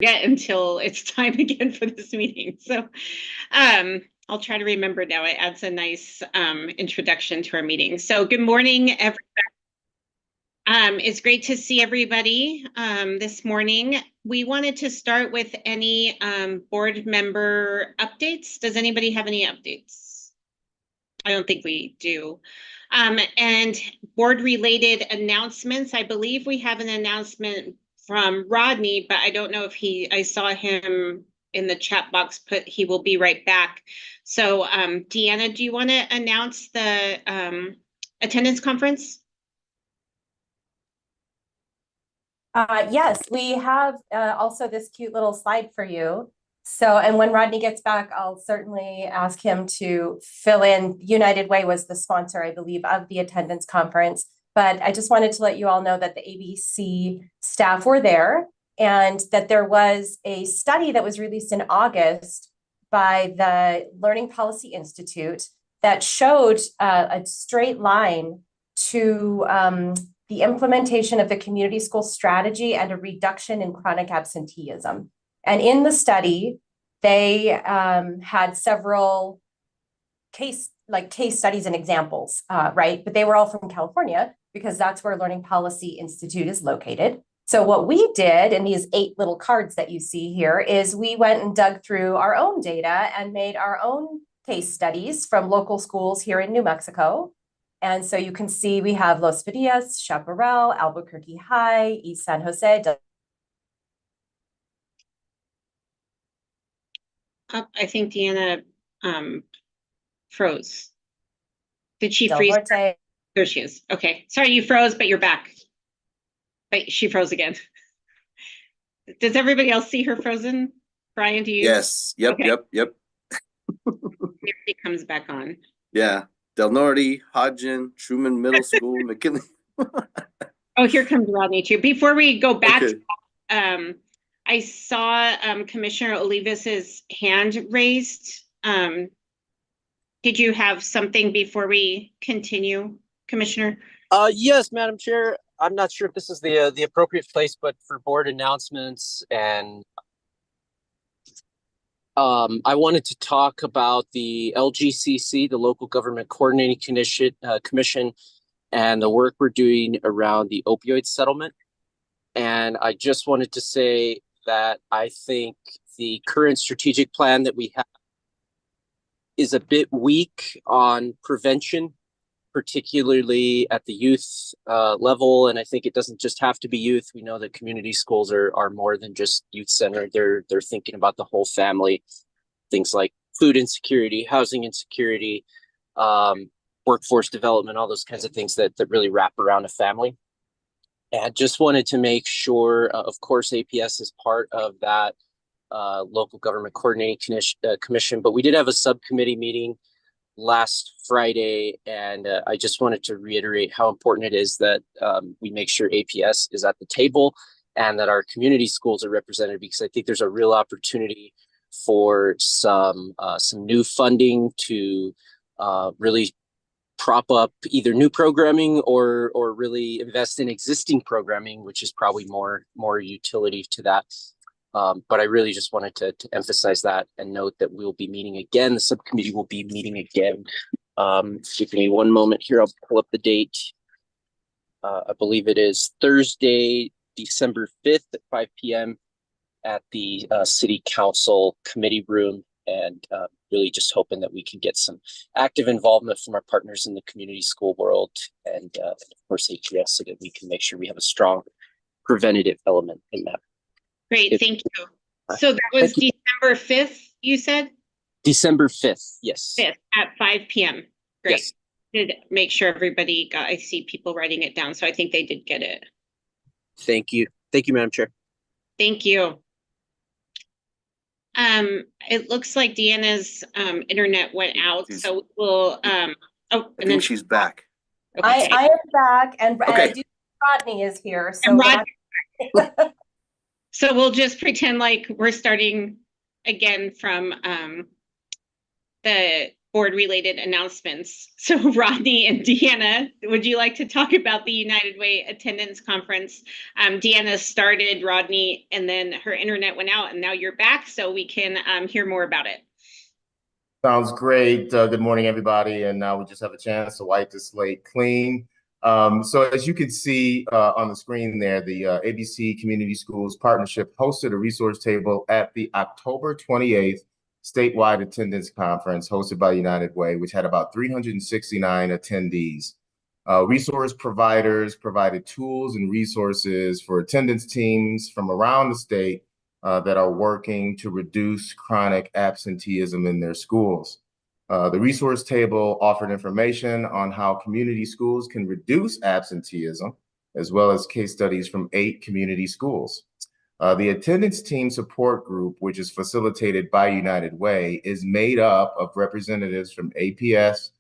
forget until it's time again for this meeting. So I'll try to remember now. It adds a nice introduction to our meeting. So good morning, everybody. It's great to see everybody this morning. We wanted to start with any board member updates. Does anybody have any updates? I don't think we do. And board related announcements. I believe we have an announcement from Rodney, but I don't know if I saw him in the chat box put he will be right back. So Deanna, do you want to announce the attendance conference? Yes, we have also this cute little slide for you. So, and when Rodney gets back, I'll certainly ask him to fill in. United Way was the sponsor, I believe, of the attendance conference. But I just wanted to let you all know that the ABC staff were there and that there was a study that was released in August by the Learning Policy Institute that showed a straight line to the implementation of the community school strategy and a reduction in chronic absenteeism. And in the study, they had several case studies and examples, right? But they were all from California because that's where Learning Policy Institute is located. So what we did in these 8 little cards that you see here is we went and dug through our own data and made our own case studies from local schools here in New Mexico. And so you can see we have Los Farias, Chaparral, Albuquerque High, East San Jose. I think Deanna froze. Did she Del freeze? Norte. There she is. Okay. Sorry, you froze, but you're back. But she froze again. Does everybody else see her frozen? Brian, do you? Yes. Yep. Okay. Yep. Here she comes back on. Yeah. Del Norte, Hodgin, Truman Middle School, McKinley. Oh, here comes Rodney too. Before we go back, okay. I saw Commissioner Olivas's hand raised. Did you have something before we continue, Commissioner? Yes, Madam Chair. I'm not sure if this is the appropriate place, but for board announcements and I wanted to talk about the LGCC, the Local Government Coordinating Commission, and the work we're doing around the opioid settlement. And I just wanted to say that I think the current strategic plan that we have is a bit weak on prevention, particularly at the youth level. And I think it doesn't just have to be youth. We know that community schools are more than just youth centered. They're thinking about the whole family, things like food insecurity, housing insecurity, workforce development, all those kinds of things that really wrap around a family. And just wanted to make sure, of course, APS is part of that local government coordinating commission, but we did have a subcommittee meeting last Friday, and I just wanted to reiterate how important it is that we make sure APS is at the table and that our community schools are represented, because I think there's a real opportunity for some new funding to really prop up either new programming or really invest in existing programming, which is probably more utility to that. But I really just wanted to emphasize that and note that we'll be meeting again. The subcommittee will be meeting again. Give me one moment here. I'll pull up the date. I believe it is Thursday, December 5th at 5 p.m. at the City Council Committee Room. And really just hoping that we can get some active involvement from our partners in the community school world and of course APS, so that we can make sure we have a strong preventative element in that. Great, thank you. So that was December 5th, you said? December 5th, yes. 5th at 5 p.m. Great. Yes. Did make sure everybody got, I see people writing it down, so I think they did get it. Thank you. Thank you, Madam Chair. Thank you. It looks like Deanna's internet went out, so we'll I think she's back. Okay. I am back, and I do. Rodney is here, so so we'll just pretend like we're starting again from the board-related announcements. So Rodney and Deanna, would you like to talk about the United Way attendance conference? Deanna started, Rodney, and then her internet went out, and now you're back, so we can hear more about it. Sounds great. Good morning, everybody. And now we just have a chance to wipe the slate clean. So as you can see on the screen there, the ABC Community Schools Partnership hosted a resource table at the October 28th statewide attendance conference hosted by United Way, which had about 369 attendees. Resource providers provided tools and resources for attendance teams from around the state that are working to reduce chronic absenteeism in their schools. The resource table offered information on how community schools can reduce absenteeism, as well as case studies from 8 community schools. The attendance team support group, which is facilitated by United Way, is made up of representatives from APS,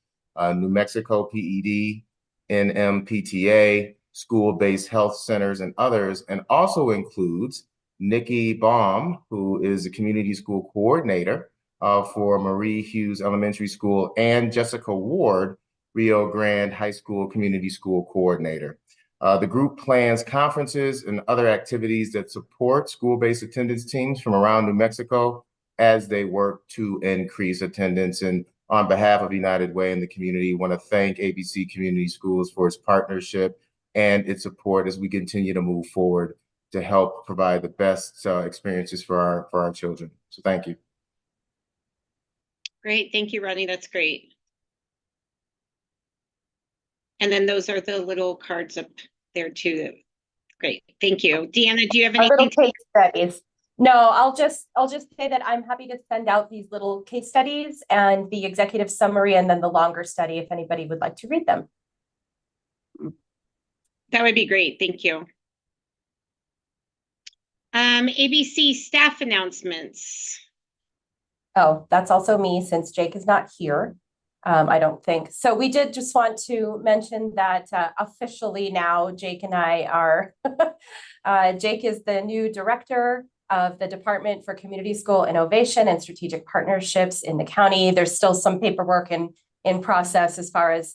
New Mexico PED, NMPTA, school-based health centers, and others, and also includes Nikki Baum, who is a community school coordinator for Marie Hughes Elementary School, and Jessica Ward, Rio Grande High School Community School Coordinator. The group plans conferences and other activities that support school-based attendance teams from around New Mexico as they work to increase attendance. And on behalf of United Way and the community, I want to thank ABC Community Schools for its partnership and its support as we continue to move forward to help provide the best experiences for our children. So thank you. Great, thank you, Rodney, that's great. And then those are the little cards up there too. Great, thank you. Deanna, do you have Our little anything? case studies. No, I'll just say that I'm happy to send out these little case studies and the executive summary and then the longer study if anybody would like to read them. That would be great, thank you. ABC staff announcements. Oh, that's also me since Jake is not here. I don't think. So we did just want to mention that officially now Jake and I are, Jake is the new director of the Department for Community School Innovation and Strategic Partnerships in the county. There's still some paperwork in process as far as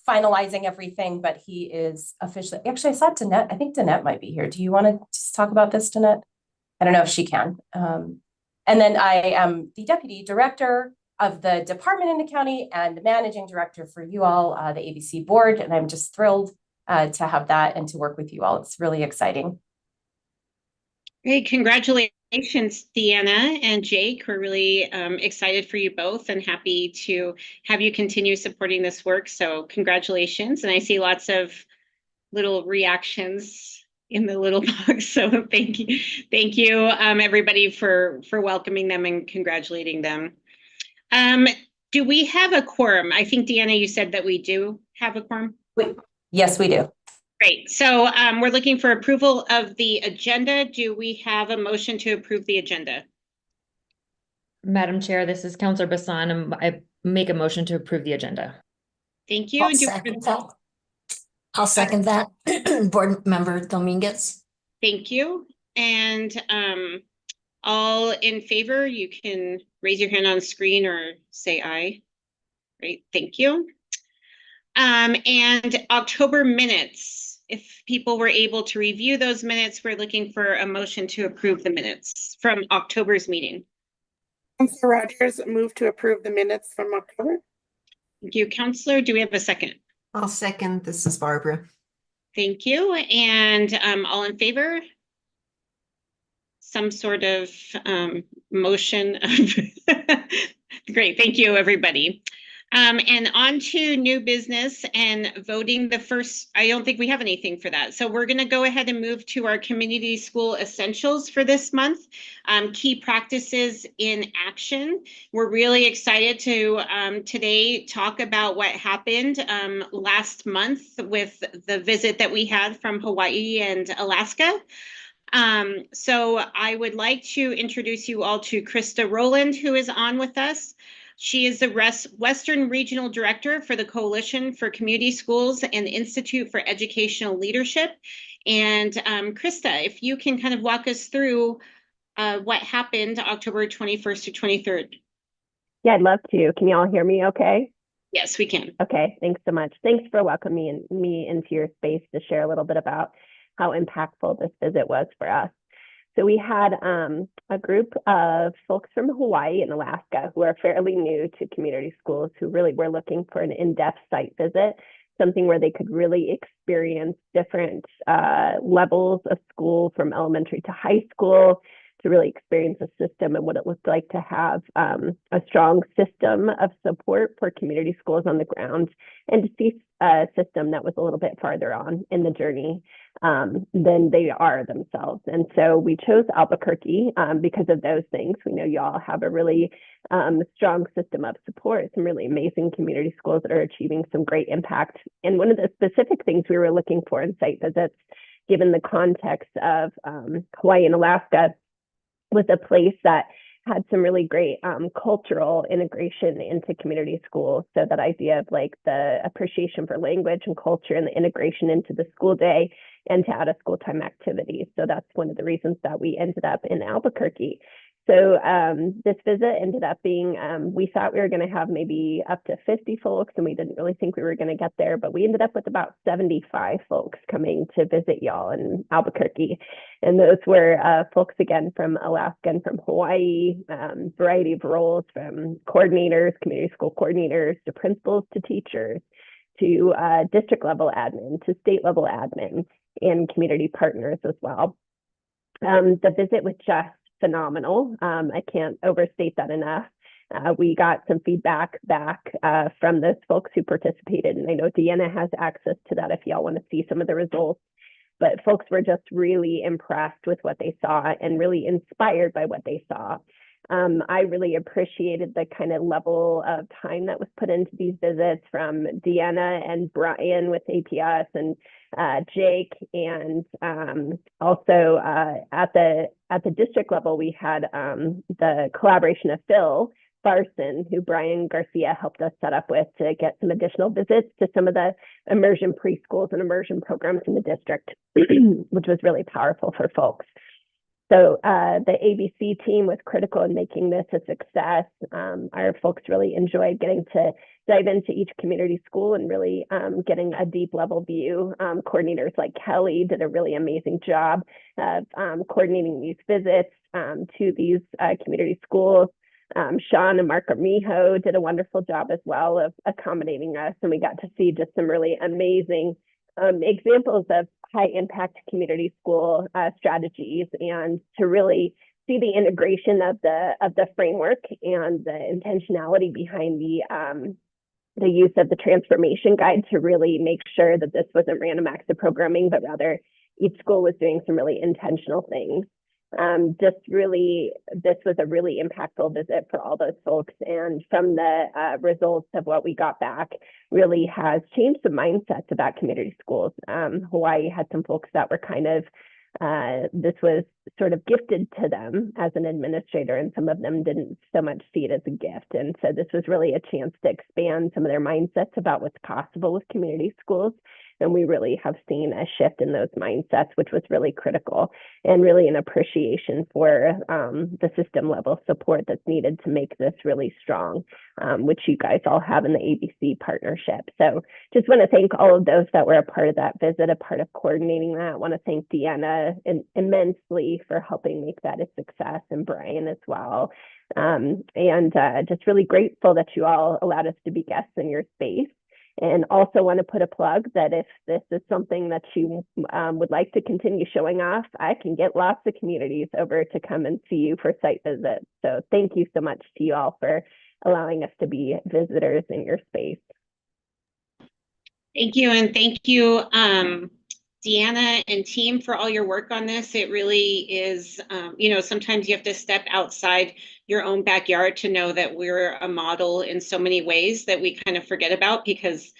finalizing everything, but he is officially, actually I saw Danette, I think Danette might be here. Do you want to just talk about this, Danette? I don't know if she can. And then I am the deputy director of the department in the county and the managing director for you all, the ABC board. And I'm just thrilled to have that and to work with you all. It's really exciting. Great, congratulations, Deanna and Jake. We're really excited for you both and happy to have you continue supporting this work. So congratulations. And I see lots of little reactions in the little box. So thank you, everybody for welcoming them and congratulating them. Do we have a quorum? I think, Deanna, you said that we do have a quorum. Yes, we do. Great. So we're looking for approval of the agenda. Do we have a motion to approve the agenda? Madam Chair, this is Councilor Bassan. I make a motion to approve the agenda. Thank you. I'll second that. Board Member Dominguez. Thank you. And all in favor, you can raise your hand on screen or say aye. Great, thank you. And October minutes, if people were able to review those minutes, we're looking for a motion to approve the minutes from October's meeting. Councilor Rogers, move to approve the minutes from October. Thank you, Councilor. Do we have a second? I'll second. This is Barbara. Thank you. And all in favor? Some sort of motion of great. Thank you, everybody. And on to new business and voting the first. I don't think we have anything for that. So we're going to go ahead and move to our community school essentials for this month. Key practices in action. We're really excited to today talk about what happened last month with the visit that we had from Hawaii and Alaska. So I would like to introduce you all to Krista Rowland, who is on with us. She is the Western Regional Director for the Coalition for Community Schools and the Institute for Educational Leadership. And Krista, if you can kind of walk us through what happened October 21st to 23rd. Yeah, I'd love to. Can you all hear me okay? Yes, we can. Okay, thanks so much. Thanks for welcoming me into your space to share a little bit about how impactful this visit was for us. So we had a group of folks from Hawaii and Alaska who are fairly new to community schools who really were looking for an in-depth site visit, something where they could really experience different levels of school from elementary to high school, to really experience a system and what it looked like to have a strong system of support for community schools on the ground, and to see a system that was a little bit farther on in the journey than they are themselves. And so we chose Albuquerque because of those things. We know y'all have a really strong system of support, some really amazing community schools that are achieving some great impact. And one of the specific things we were looking for in site visits, given the context of Hawaii and Alaska, was a place that had some really great cultural integration into community schools. So that idea of like the appreciation for language and culture and the integration into the school day and to out of school time activities. So that's one of the reasons that we ended up in Albuquerque. So this visit ended up being, we thought we were going to have maybe up to 50 folks, and we didn't really think we were going to get there, but we ended up with about 75 folks coming to visit y'all in Albuquerque. And those were folks again from Alaska and from Hawaii, variety of roles from coordinators, community school coordinators, to principals, to teachers, to district level admin, to state level admin, and community partners as well. The visit was just phenomenal. I can't overstate that enough. We got some feedback back from those folks who participated, and I know Deanna has access to that if y'all want to see some of the results. But folks were just really impressed with what they saw and really inspired by what they saw. I really appreciated the kind of level of time that was put into these visits from Deanna and Brian with APS and Jake, and also at the district level, we had the collaboration of Phil Farson, who Brian Garcia helped us set up with to get some additional visits to some of the immersion preschools and immersion programs in the district, which was really powerful for folks. So the ABC team was critical in making this a success. Our folks really enjoyed getting to dive into each community school and really getting a deep level view. Coordinators like Kelly did a really amazing job of coordinating these visits to these community schools. Sean and Mark Armijo did a wonderful job as well of accommodating us, and we got to see just some really amazing examples of high impact community school strategies, and to really see the integration of the framework and the intentionality behind the use of the transformation guide to really make sure that this wasn't random acts of programming, but rather each school was doing some really intentional things. This was a really impactful visit for all those folks, and from the results of what we got back, really has changed the mindsets about community schools. Hawaii had some folks that were kind of, this was sort of gifted to them as an administrator, and some of them didn't so much see it as a gift. And so this was really a chance to expand some of their mindsets about what's possible with community schools. And we really have seen a shift in those mindsets, which was really critical, and really an appreciation for the system level support that's needed to make this really strong, which you guys all have in the ABC partnership. So just want to thank all of those that were a part of that visit, a part of coordinating that. I want to thank Deanna immensely for helping make that a success, and Brian as well. And just really grateful that you all allowed us to be guests in your space. And also want to put a plug that if this is something that you would like to continue showing off, I can get lots of communities over to come and see you for site visits. So thank you so much to you all for allowing us to be visitors in your space. Thank you, and thank you, Deanna and team, for all your work on this. It really is, sometimes you have to step outside your own backyard to know that we're a model in so many ways that we kind of forget about, because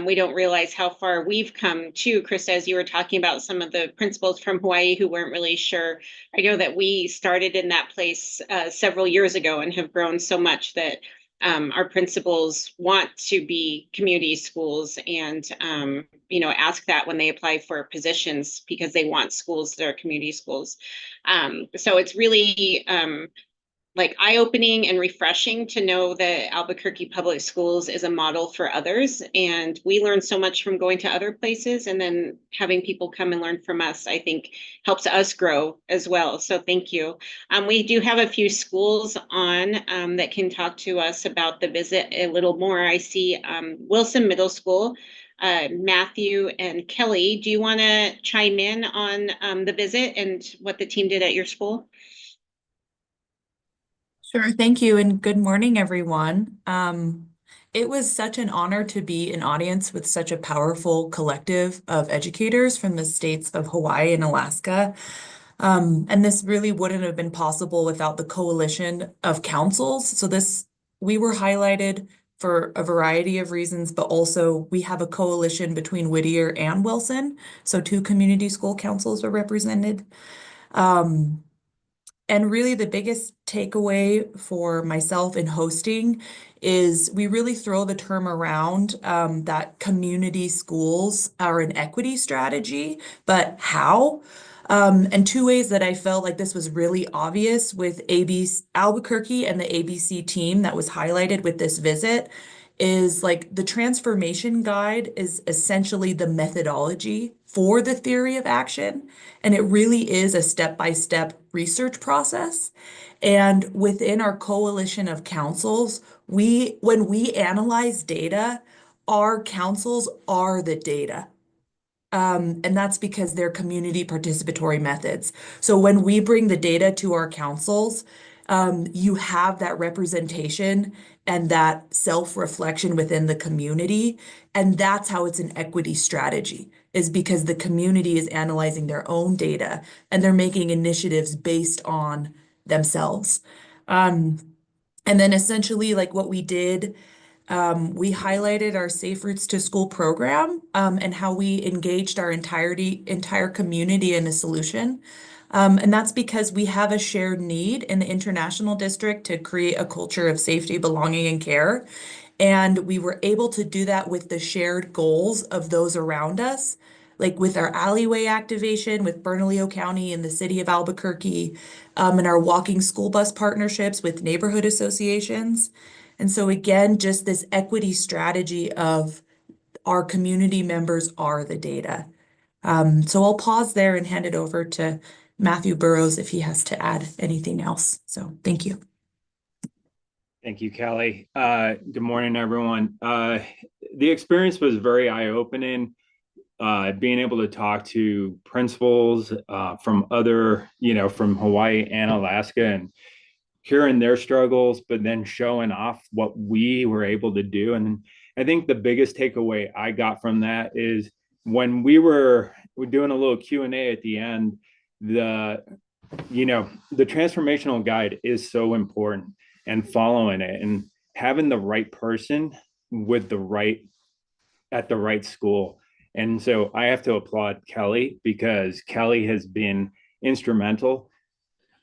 we don't realize how far we've come too. Chris, as you were talking about some of the principals from Hawaii who weren't really sure, I know that we started in that place several years ago and have grown so much that our principals want to be community schools, and ask that when they apply for positions, because they want schools that are community schools. So it's really like eye-opening and refreshing to know that Albuquerque Public Schools is a model for others. And we learn so much from going to other places, and then having people come and learn from us, I think helps us grow as well. So thank you. We do have a few schools on that can talk to us about the visit a little more. I see Wilson Middle School, Matthew and Kelly. Do you want to chime in on the visit and what the team did at your school? Sure, thank you, and good morning, everyone. It was such an honor to be an audience with such a powerful collective of educators from the states of Hawaii and Alaska. And this really wouldn't have been possible without the coalition of councils. We were highlighted for a variety of reasons, but also we have a coalition between Whittier and Wilson. So two community school councils are represented. And really the biggest takeaway for myself in hosting is we really throw the term around that community schools are an equity strategy, but how? And two ways that I felt like this was really obvious with Albuquerque and the ABC team that was highlighted with this visit is like the transformation guide is essentially the methodology for the theory of action. And it really is a step-by-step research process. And within our coalition of councils, when we analyze data, our councils are the data. And that's because they're community participatory methods. So when we bring the data to our councils, you have that representation and that self-reflection within the community. And that's how it's an equity strategy, is because the community is analyzing their own data and they're making initiatives based on themselves. And then essentially like what we did, we highlighted our Safe Routes to School program and how we engaged our entire community in a solution. And that's because we have a shared need in the international district to create a culture of safety, belonging, and care. And we were able to do that with the shared goals of those around us, like with our alleyway activation with Bernalillo County and the city of Albuquerque, and our walking school bus partnerships with neighborhood associations. And so again, just this equity strategy of our community members are the data. So I'll pause there and hand it over to Matthew Burrows if he has to add anything else. So thank you. Thank you, Kelly. Good morning, everyone. The experience was very eye-opening. Being able to talk to principals from from Hawaii and Alaska and hearing their struggles, but then showing off what we were able to do. And I think the biggest takeaway I got from that is when we're doing a little Q&A at the end, the transformational guide is so important, and following it and having the right person at the right school. And so I have to applaud Kelly, because Kelly has been instrumental.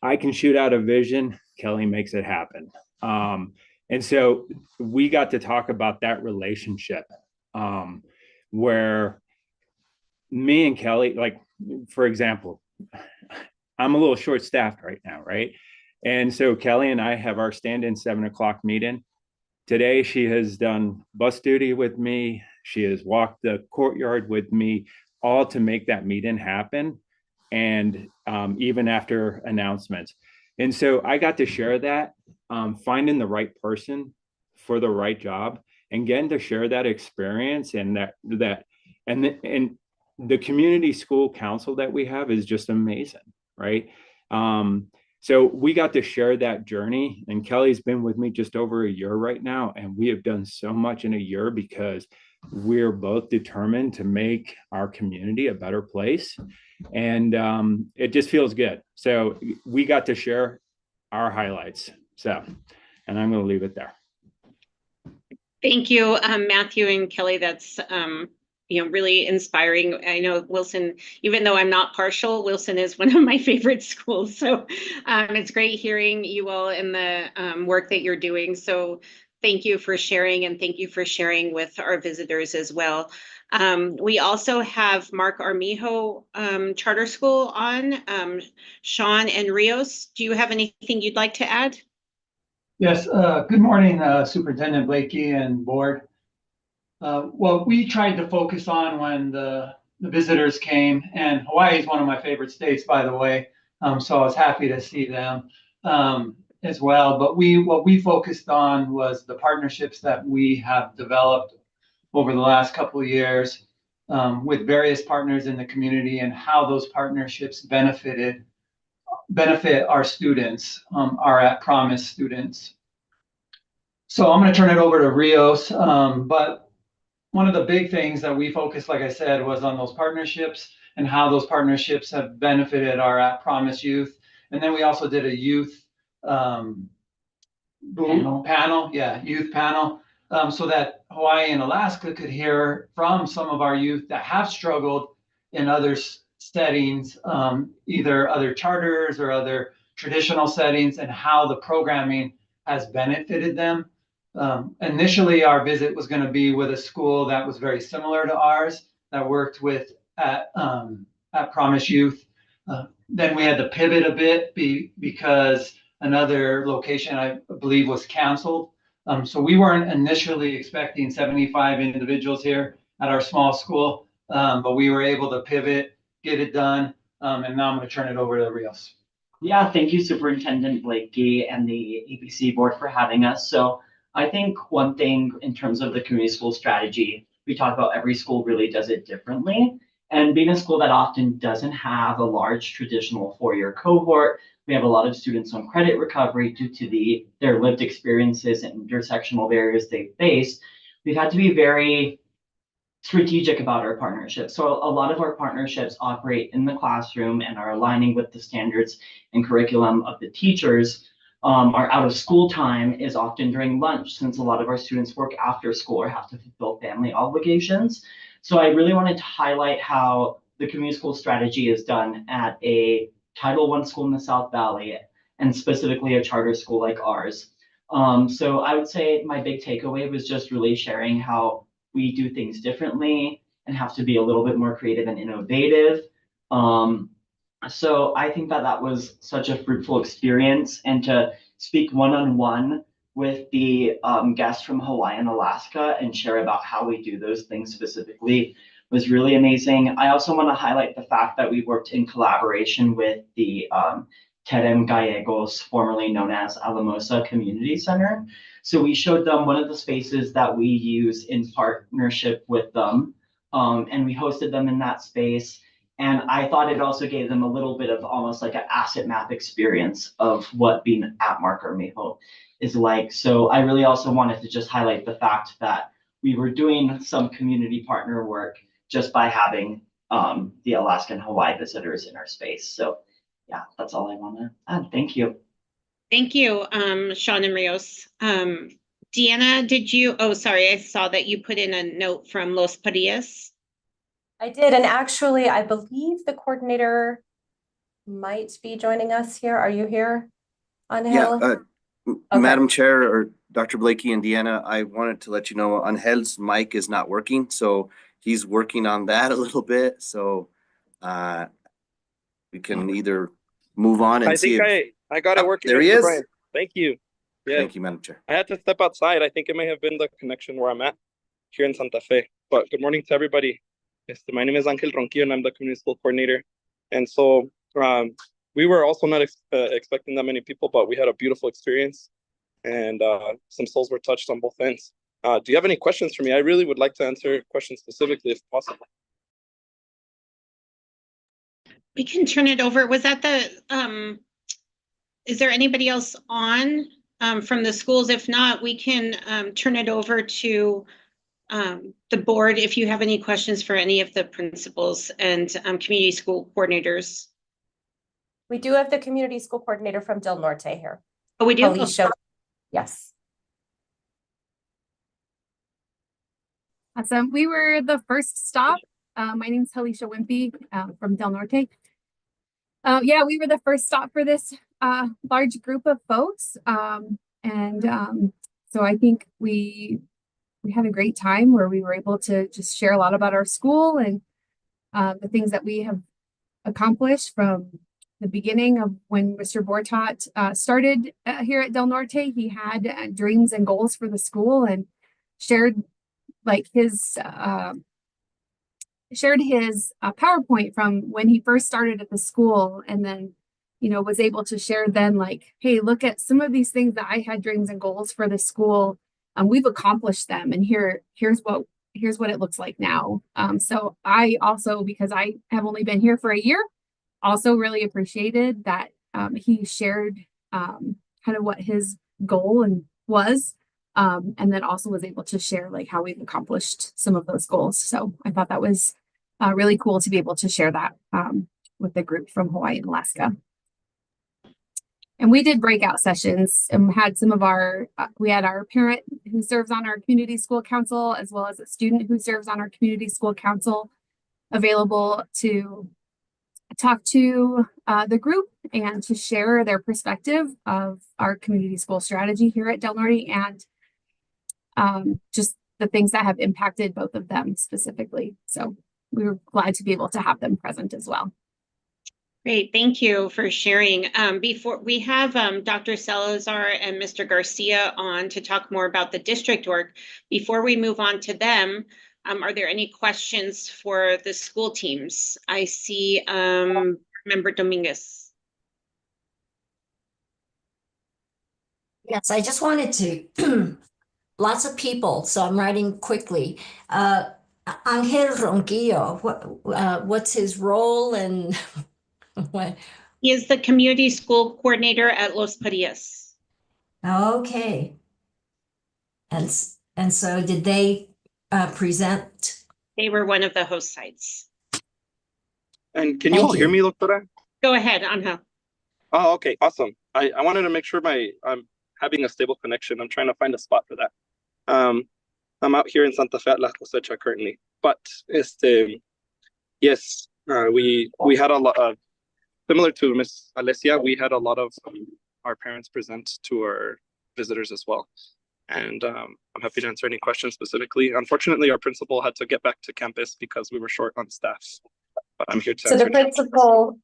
I can shoot out a vision, Kelly makes it happen. And so we got to talk about that relationship where me and Kelly, like, for example, I'm a little short-staffed right now, right? And so Kelly and I have our stand-in 7:00 meeting. Today, she has done bus duty with me. She has walked the courtyard with me, all to make that meeting happen. And even after announcements. And so I got to share that, finding the right person for the right job and getting to share that experience, and and the community school council that we have is just amazing, right? So we got to share that journey, and Kelly's been with me just over a year right now, and we have done so much in a year because we're both determined to make our community a better place. And it just feels good. So we got to share our highlights. So, and I'm going to leave it there. Thank you, Matthew and Kelly. That's really inspiring. I know Wilson, even though I'm not partial, Wilson is one of my favorite schools. So it's great hearing you all in the work that you're doing. So thank you for sharing, and thank you for sharing with our visitors as well. We also have Mark Armijo Charter School on. Sean and Rios, do you have anything you'd like to add? Yes, good morning, Superintendent Blakey and board. What we tried to focus on when the visitors came, and Hawaii is one of my favorite states, by the way, so I was happy to see them as well. But what we focused on was the partnerships that we have developed over the last couple of years with various partners in the community and how those partnerships benefit our students, our at Promise students. So I'm going to turn it over to Rios, but one of the big things that we focused, like I said, was on those partnerships and how those partnerships have benefited our at Promise youth. And then we also did a youth panel, youth panel, so that Hawaii and Alaska could hear from some of our youth that have struggled in other settings, either other charters or other traditional settings, and how the programming has benefited them. Initially, our visit was going to be with a school that was very similar to ours that worked with at Promise Youth. Then we had to pivot a bit because another location, I believe, was canceled. So we weren't initially expecting 75 individuals here at our small school, but we were able to pivot, get it done, and now I'm going to turn it over to Rios. Yeah, thank you, Superintendent Blakey and the ABC board for having us. So I think one thing in terms of the community school strategy, we talk about every school really does it differently. And being a school that often doesn't have a large traditional four-year cohort, we have a lot of students on credit recovery due to their lived experiences and intersectional barriers they face. We've had to be very strategic about our partnerships. So a lot of our partnerships operate in the classroom and are aligning with the standards and curriculum of the teachers. Our out of school time is often during lunch, since a lot of our students work after school or have to fulfill family obligations. So I really wanted to highlight how the community school strategy is done at a Title I school in the South Valley, and specifically a charter school like ours. So I would say my big takeaway was just really sharing how we do things differently and have to be a little bit more creative and innovative. So I think that was such a fruitful experience, and to speak one-on-one with the guests from Hawaii and Alaska and share about how we do those things specifically was really amazing. I also want to highlight the fact that we worked in collaboration with the Terem Gallegos, formerly known as Alamosa Community Center. So we showed them one of the spaces that we use in partnership with them, and we hosted them in that space. And I thought it also gave them a little bit of almost like an asset map experience of what being at Mark Miho is like. So I really also wanted to just highlight the fact that we were doing some community partner work just by having the Alaska and Hawaii visitors in our space. So yeah, that's all I want to add. Thank you. Thank you, Sean and Rios. Deanna, sorry, I saw that you put in a note from Los Padillas. I did, and actually, I believe the coordinator might be joining us here. Are you here, Angel? Yeah, Okay. Madam Chair or Dr. Blakey and Deanna, I wanted to let you know Angel's mic is not working, so he's working on that a little bit. So we can either move on and see if I got it working. there he Mr. is. Brian. Thank you. Yeah. Thank you, Madam Chair. I had to step outside. I think it may have been the connection where I'm at here in Santa Fe. But good morning to everybody. My name is Angel Ronquillo, and I'm the community school coordinator. And so we were also not expecting that many people, but we had a beautiful experience, and some souls were touched on both ends. Do you have any questions for me? I really would like to answer questions specifically if possible. We can turn it over. Was that is there anybody else on from the schools? If not, we can turn it over to the board if you have any questions for any of the principals and community school coordinators. We do have the community school coordinator from Del Norte here. Oh, we do? Alicia. Yes. Awesome. We were the first stop. My name is Alicia Wimpy from Del Norte. Yeah, we were the first stop for this large group of folks. So I think we had a great time where we were able to just share a lot about our school and the things that we have accomplished, from the beginning of when Mr. Bortot started here at Del Norte. He had dreams and goals for the school and shared like his PowerPoint from when he first started at the school, and then was able to share then like, hey, look at some of these things that I had dreams and goals for the school. We've accomplished them, and here's what it looks like now. So I also, because I have only been here for a year, also really appreciated that he shared kind of what his goal and was, and then also was able to share like how we've accomplished some of those goals. So I thought that was really cool to be able to share that with the group from Hawaii and Alaska. And we did breakout sessions and had some of we had our parent who serves on our community school council, as well as a student who serves on our community school council, available to talk to the group and to share their perspective of our community school strategy here at Del Norte, and just the things that have impacted both of them specifically. So we were glad to be able to have them present as well. Great, thank you for sharing. Before we have Dr. Salazar and Mr. Garcia on to talk more about the district work, before we move on to them, are there any questions for the school teams? I see Member Dominguez. Yes, I just wanted to, lots of people, so I'm writing quickly. Angel Ronquillo, what's his role and what? He is the community school coordinator at Los Parillas. Okay. And so did they present? They were one of the host sites. And can you all hear me, Doctora? Go ahead, Angel. Oh, okay, awesome. I wanted to make sure I'm having a stable connection. I'm trying to find a spot for that. I'm out here in Santa Fe at La Cosecha currently, but yes, we had a lot of, similar to Miss Alessia, we had a lot of our parents present to our visitors as well. And I'm happy to answer any questions specifically. Unfortunately, our principal had to get back to campus because we were short on staff, but I'm here to answer. So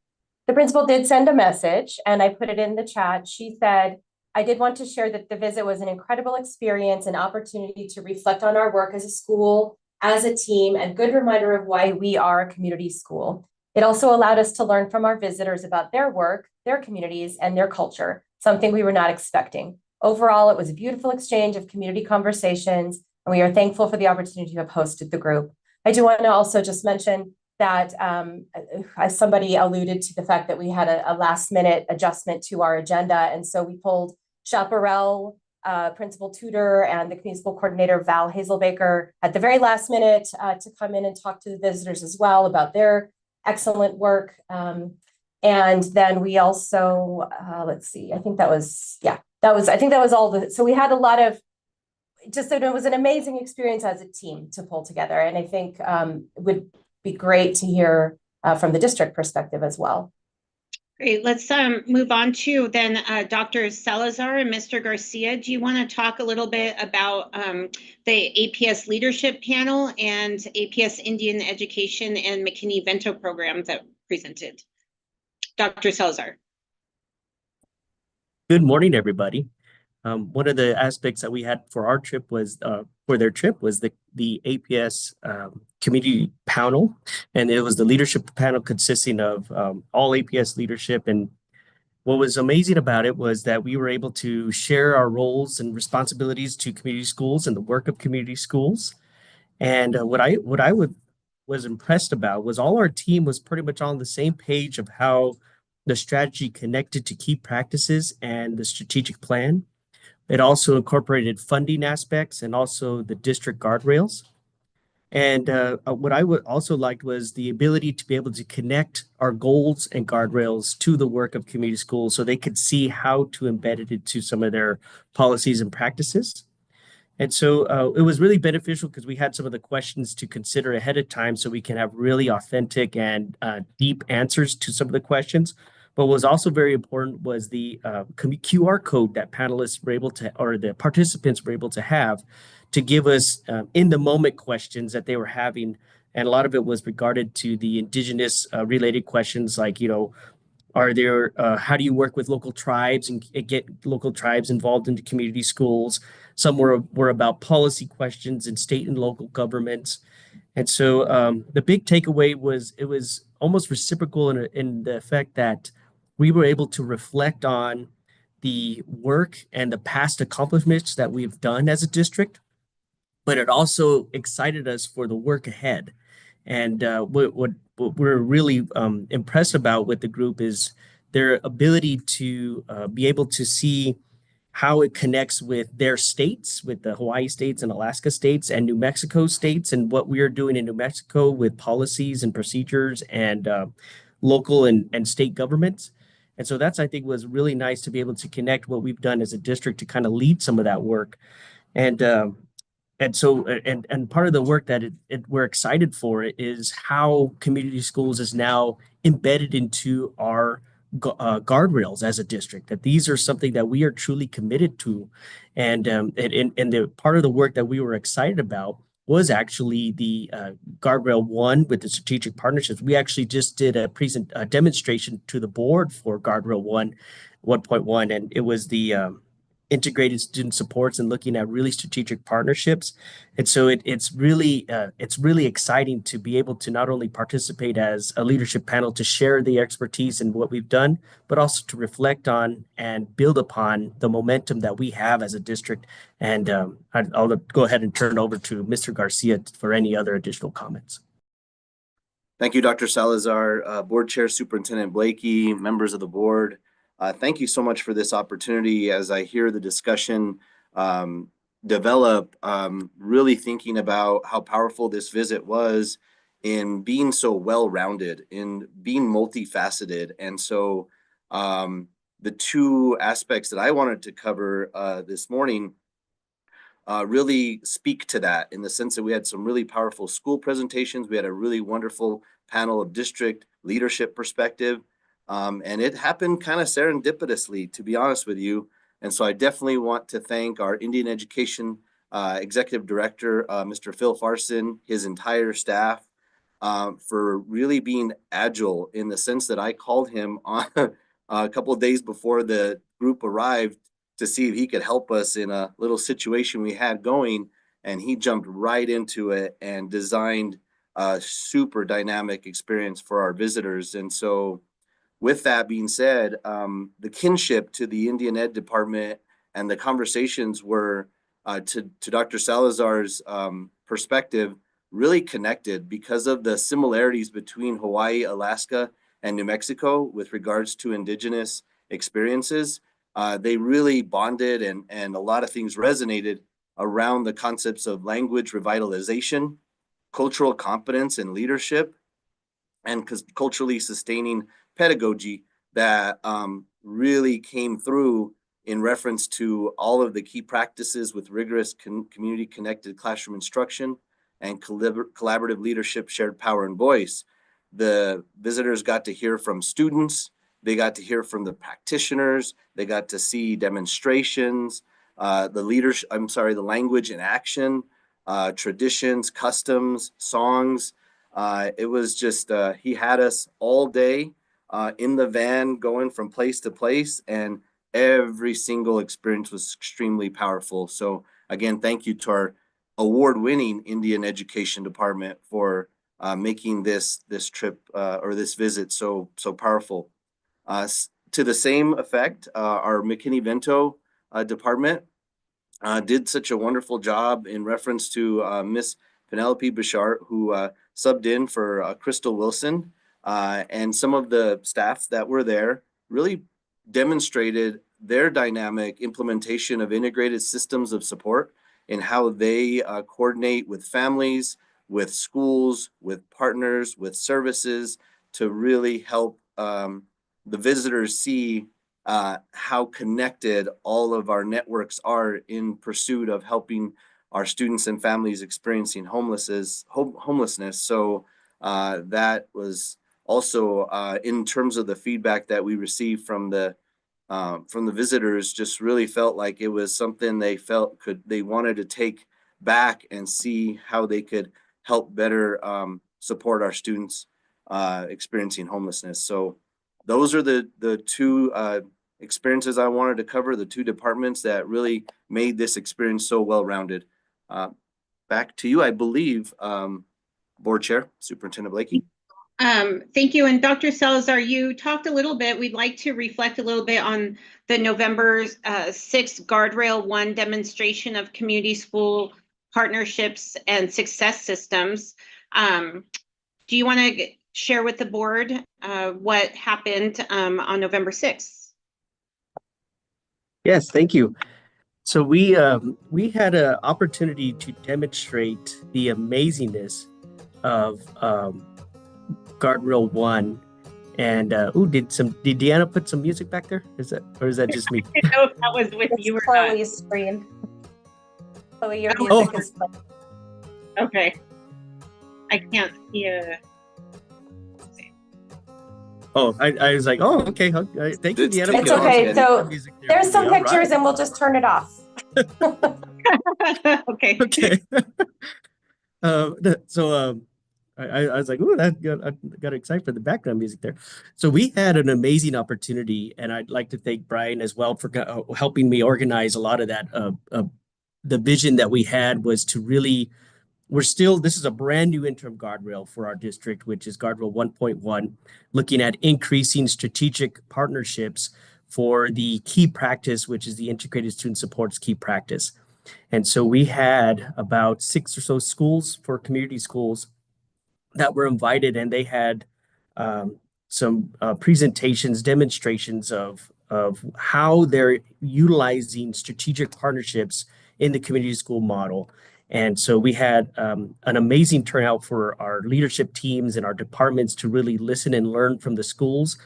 the principal did send a message, and I put it in the chat. She said, I did want to share that the visit was an incredible experience and opportunity to reflect on our work as a school, as a team, and good reminder of why we are a community school. It also allowed us to learn from our visitors about their work, their communities, and their culture, something we were not expecting. Overall, it was a beautiful exchange of community conversations, and we are thankful for the opportunity to have hosted the group. I do want to also just mention that as somebody alluded to the fact that we had a last minute adjustment to our agenda. And so we pulled Chaparral, principal tutor, and the community school coordinator, Val Hazelbaker, at the very last minute to come in and talk to the visitors as well about their excellent work. And then we also, let's see, I think that was all so we had a lot of, it was an amazing experience as a team to pull together. And I think it would be great to hear from the district perspective as well. Great, let's move on to then Dr. Salazar and Mr. Garcia. Do you want to talk a little bit about the APS leadership panel and APS Indian Education and McKinney-Vento program that presented? Dr. Salazar. Good morning, everybody. One of the aspects that we had for our trip was, for their trip was the APS community panel. And it was the leadership panel consisting of all APS leadership. And what was amazing about it was that we were able to share our roles and responsibilities to community schools and the work of community schools. And what I was impressed about was all our team was pretty much on the same page of how the strategy connected to key practices and the strategic plan. It also incorporated funding aspects and also the district guardrails. And what I would also liked was the ability to be able to connect our goals and guardrails to the work of community schools so they could see how to embed it into some of their policies and practices. And so it was really beneficial because we had some of the questions to consider ahead of time so we can have really authentic and deep answers to some of the questions. But what was also very important was the QR code that panelists were able to, or the participants were able to have to give us in the moment questions that they were having. And a lot of it was regarded to the indigenous related questions like, Are there, how do you work with local tribes and get local tribes involved into community schools? Some were about policy questions in state and local governments. And so the big takeaway was it was almost reciprocal in the effect that we were able to reflect on the work and the past accomplishments that we've done as a district, but it also excited us for the work ahead. And what we're really impressed about with the group is their ability to be able to see how it connects with their states, with the Hawaii states and Alaska states and New Mexico states, and what we are doing in New Mexico with policies and procedures and local and state governments. And so that's, I think, was really nice to be able to connect what we've done as a district to kind of lead some of that work. And so, and part of the work that we're excited for it is how community schools is now embedded into our guardrails as a district. That these are something that we are truly committed to, and the part of the work that we were excited about was actually the guardrail one with the strategic partnerships. We actually just did a demonstration to the board for guardrail 1.1, and it was the integrated student supports and looking at really strategic partnerships. And so it's really exciting to be able to not only participate as a leadership panel to share the expertise and what we've done, but also to reflect on and build upon the momentum that we have as a district. And I'll go ahead and turn it over to Mr. Garcia for any other additional comments. Thank you, Dr. Salazar, Board Chair Superintendent Blakey, members of the board. Thank you so much for this opportunity. As I hear the discussion develop, really thinking about how powerful this visit was in being so well-rounded, in being multifaceted. And so the two aspects that I wanted to cover this morning really speak to that, in the sense that we had some really powerful school presentations. We had a really wonderful panel of district leadership perspective. And it happened kind of serendipitously, to be honest with you. And so I definitely want to thank our Indian Education Executive Director, Mr. Phil Farson, his entire staff, for really being agile, in the sense that I called him on a couple of days before the group arrived to see if he could help us in a little situation we had going. And he jumped right into it and designed a super dynamic experience for our visitors. And so with that being said, the kinship to the Indian Ed department and the conversations were, to Dr. Salazar's perspective, really connected because of the similarities between Hawaii, Alaska, and New Mexico with regards to Indigenous experiences. They really bonded, and a lot of things resonated around the concepts of language revitalization, cultural competence and leadership, and culturally sustaining pedagogy that really came through in reference to all of the key practices with rigorous community connected classroom instruction and collaborative leadership, shared power and voice. The visitors got to hear from students, they got to hear from the practitioners, they got to see demonstrations, the language in action, traditions, customs, songs. It was just, he had us all day in the van going from place to place, and every single experience was extremely powerful. So again, thank you to our award-winning Indian Education Department for making this trip or this visit so powerful. To the same effect, our McKinney-Vento department did such a wonderful job in reference to Miss Penelope Bouchard, who subbed in for Crystal Wilson, and some of the staff that were there really demonstrated their dynamic implementation of integrated systems of support in how they coordinate with families, with schools, with partners, with services, to really help the visitors see how connected all of our networks are in pursuit of helping our students and families experiencing homelessness. So that was also in terms of the feedback that we received from the visitors, just really felt like it was something they wanted to take back and see how they could help better support our students experiencing homelessness. So those are the two experiences I wanted to cover, the two departments that really made this experience so well-rounded. Back to you, I believe, Board Chair, Superintendent Blakey. Thank you. And Dr. Salazar, you talked a little bit. We'd like to reflect a little bit on the November 6th Guardrail 1 demonstration of community school partnerships and success systems. Do you want to share with the board what happened on November 6th? Yes, thank you. So we had an opportunity to demonstrate the amazingness of Guardrail 1. And did Deanna put some music back there? Is that just me? I didn't know if that was with you or Chloe's screen. Chloe, your music is playing. Okay. I can't see a. Oh, I was like, oh, okay. Thank you, Deanna. It's okay. So there's some pictures, and we'll just turn it off. Okay. Okay. I was like, oh, I got excited for the background music there. So we had an amazing opportunity, and I'd like to thank Brian as well for helping me organize a lot of that. The vision that we had was to really, this is a brand new interim guardrail for our district, which is Guardrail 1.1, looking at increasing strategic partnerships for the key practice, which is the Integrated Student Supports key practice. And so we had about 6 or so schools for community schools that were invited, and they had some presentations, demonstrations of how they're utilizing strategic partnerships in the community school model. And so we had an amazing turnout for our leadership teams and our departments to really listen and learn from the schools.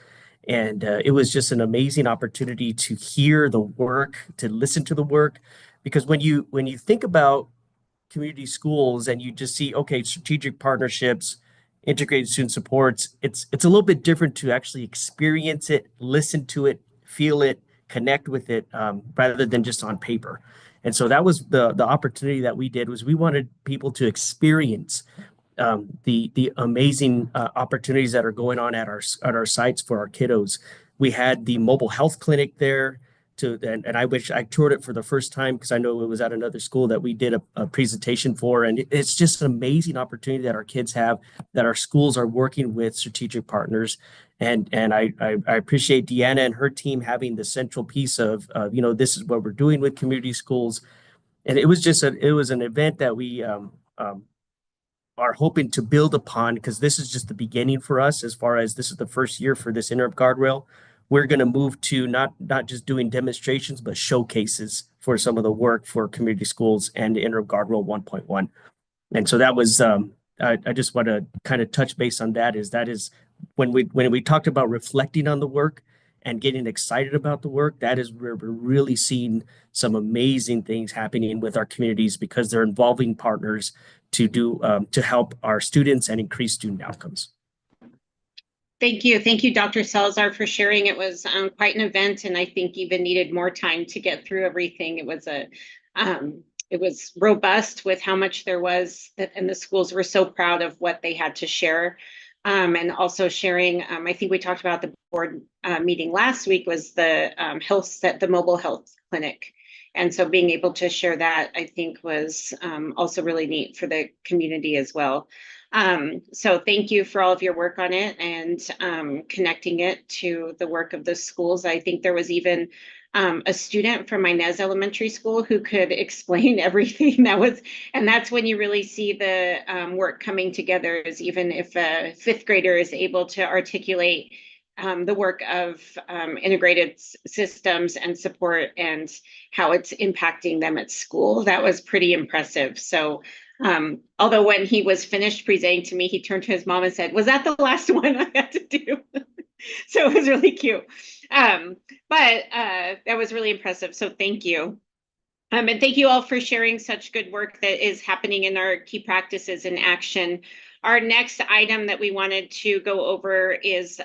And it was just an amazing opportunity to hear the work, to listen to the work, because when you think about community schools and you just see, okay, strategic partnerships, integrated student supports, it's a little bit different to actually experience it, listen to it, feel it, connect with it, rather than just on paper. And so that was the opportunity that we did, was we wanted people to experience the amazing opportunities that are going on at our sites for our kiddos. We had the mobile health clinic there, and I wish I toured it for the first time, because I know it was at another school that we did a presentation for. And it's just an amazing opportunity that our kids have, that our schools are working with strategic partners. And I appreciate Deanna and her team having the central piece of, this is what we're doing with community schools. And it was an event that we are hoping to build upon, because this is just the beginning for us. As far as this is the first year for this interim guardrail, we're going to move to not just doing demonstrations, but showcases for some of the work for community schools and interim guardrail 1.1. And so that was, I just want to kind of touch base on that. That is when we talked about reflecting on the work and getting excited about the work, that is where we're really seeing some amazing things happening with our communities, because they're involving partners to help our students and increase student outcomes. Thank you, Dr. Salazar, for sharing. It was quite an event, and I think even needed more time to get through everything. It was robust with how much there was, and the schools were so proud of what they had to share. And also sharing, I think we talked about the board meeting last week, was the the mobile health clinic. And so being able to share that, I think, was also really neat for the community as well. So thank you for all of your work on it and connecting it to the work of the schools. I think there was even a student from Inez Elementary School who could explain everything and that's when you really see the work coming together, is even if a 5th grader is able to articulate the work of integrated systems and support and how it's impacting them at school. That was pretty impressive. So although when he was finished presenting to me, he turned to his mom and said, "Was that the last one I had to do?" So it was really cute. But that was really impressive. So thank you. And thank you all for sharing such good work that is happening in our key practices in action. Our next item that we wanted to go over is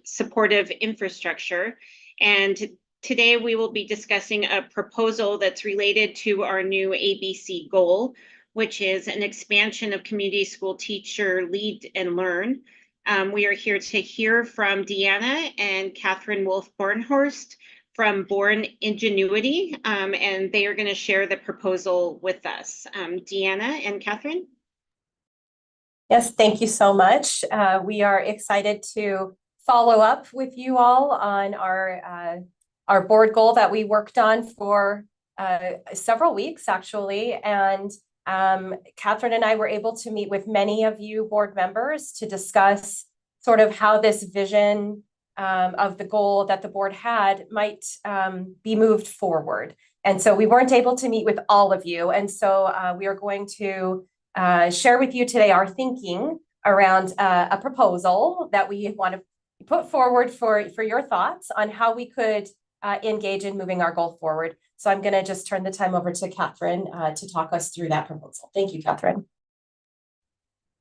supportive infrastructure. And today we will be discussing a proposal that's related to our new ABC goal, which is an expansion of community school teacher lead and learn. We are here to hear from Deanna and Catherine Wolf-Bornhorst from Born Ingenuity, and they are going to share the proposal with us. Deanna and Catherine? Yes, thank you so much. We are excited to follow up with you all on our board goal that we worked on for several weeks, actually. And Catherine and I were able to meet with many of you board members to discuss sort of how this vision of the goal that the board had might be moved forward. And so we weren't able to meet with all of you. And so we are going to share with you today our thinking around a proposal that we want to put forward for your thoughts on how we could engage in moving our goal forward. So I'm going to just turn the time over to Catherine to talk us through that proposal. Thank you, Catherine.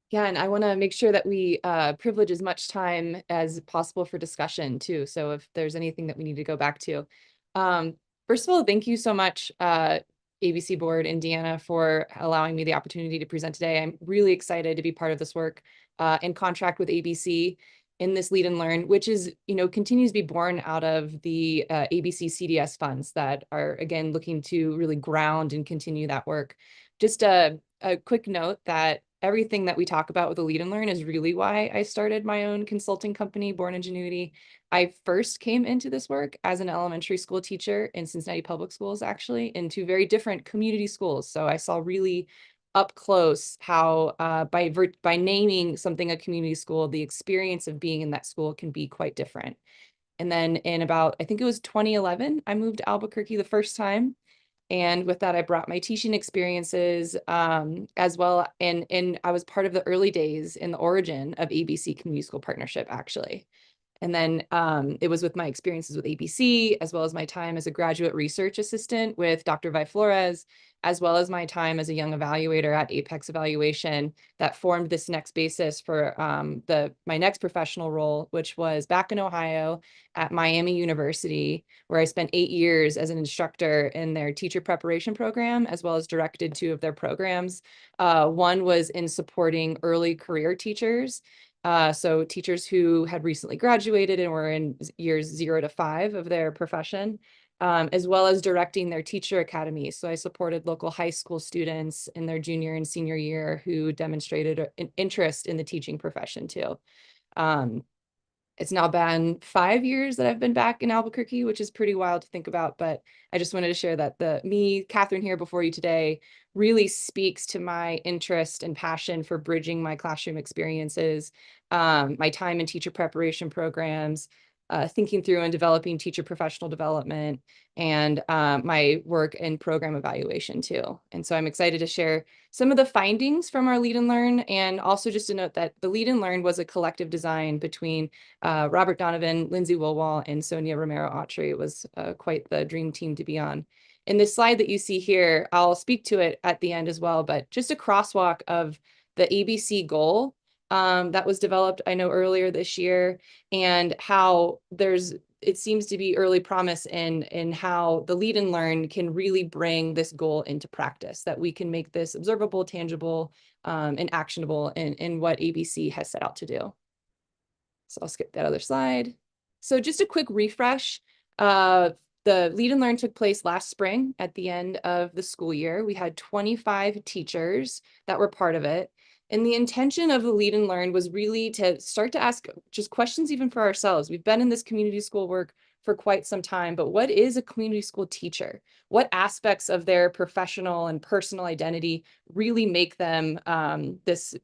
Yeah, and I want to make sure that we privilege as much time as possible for discussion too. So if there's anything that we need to go back to. First of all, thank you so much, ABC Board and Deanna, for allowing me the opportunity to present today. I'm really excited to be part of this work in contract with ABC in this Lead and Learn, which is, continues to be born out of the ABC CDS funds that are, again, looking to really ground and continue that work. Just a quick note that everything that we talk about with the Lead and Learn is really why I started my own consulting company, Born Ingenuity. I first came into this work as an elementary school teacher in Cincinnati Public Schools, actually, in two very different community schools. So I saw really up close how by naming something a community school, the experience of being in that school can be quite different. And then in about, I think it was 2011, I moved to Albuquerque the first time. And with that, I brought my teaching experiences as well. And I was part of the early days in the origin of ABC Community School Partnership, actually. And then it was with my experiences with ABC, as well as my time as a graduate research assistant with Dr. Vi Flores, as well as my time as a young evaluator at Apex Evaluation, that formed this next basis for my next professional role, which was back in Ohio at Miami University, where I spent 8 years as an instructor in their teacher preparation program, as well as directed 2 of their programs. One was in supporting early career teachers. So teachers who had recently graduated and were in years 0 to 5 of their profession, as well as directing their teacher academy. So I supported local high school students in their junior and senior year who demonstrated an interest in the teaching profession too. It's now been 5 years that I've been back in Albuquerque, which is pretty wild to think about, but I just wanted to share that Catherine, here before you today, really speaks to my interest and passion for bridging my classroom experiences, my time in teacher preparation programs, thinking through and developing teacher professional development, and my work in program evaluation too. And so I'm excited to share some of the findings from our Lead and Learn, and also just to note that the Lead and Learn was a collective design between Robert Donovan, Lindsay Woolwall, and Sonia Romero-Autry. It was quite the dream team to be on. In this slide that you see here, I'll speak to it at the end as well, but just a crosswalk of the ABC goal that was developed, I know, earlier this year, and how it seems to be early promise in how the Lead and Learn can really bring this goal into practice, that we can make this observable, tangible, and actionable in what ABC has set out to do. So I'll skip that other slide. So just a quick refresh. The Lead and Learn took place last spring at the end of the school year. We had 25 teachers that were part of it. And the intention of the Lead and Learn was really to start to ask just questions even for ourselves. We've been in this community school work for quite some time, but what is a community school teacher? What aspects of their professional and personal identity really make them this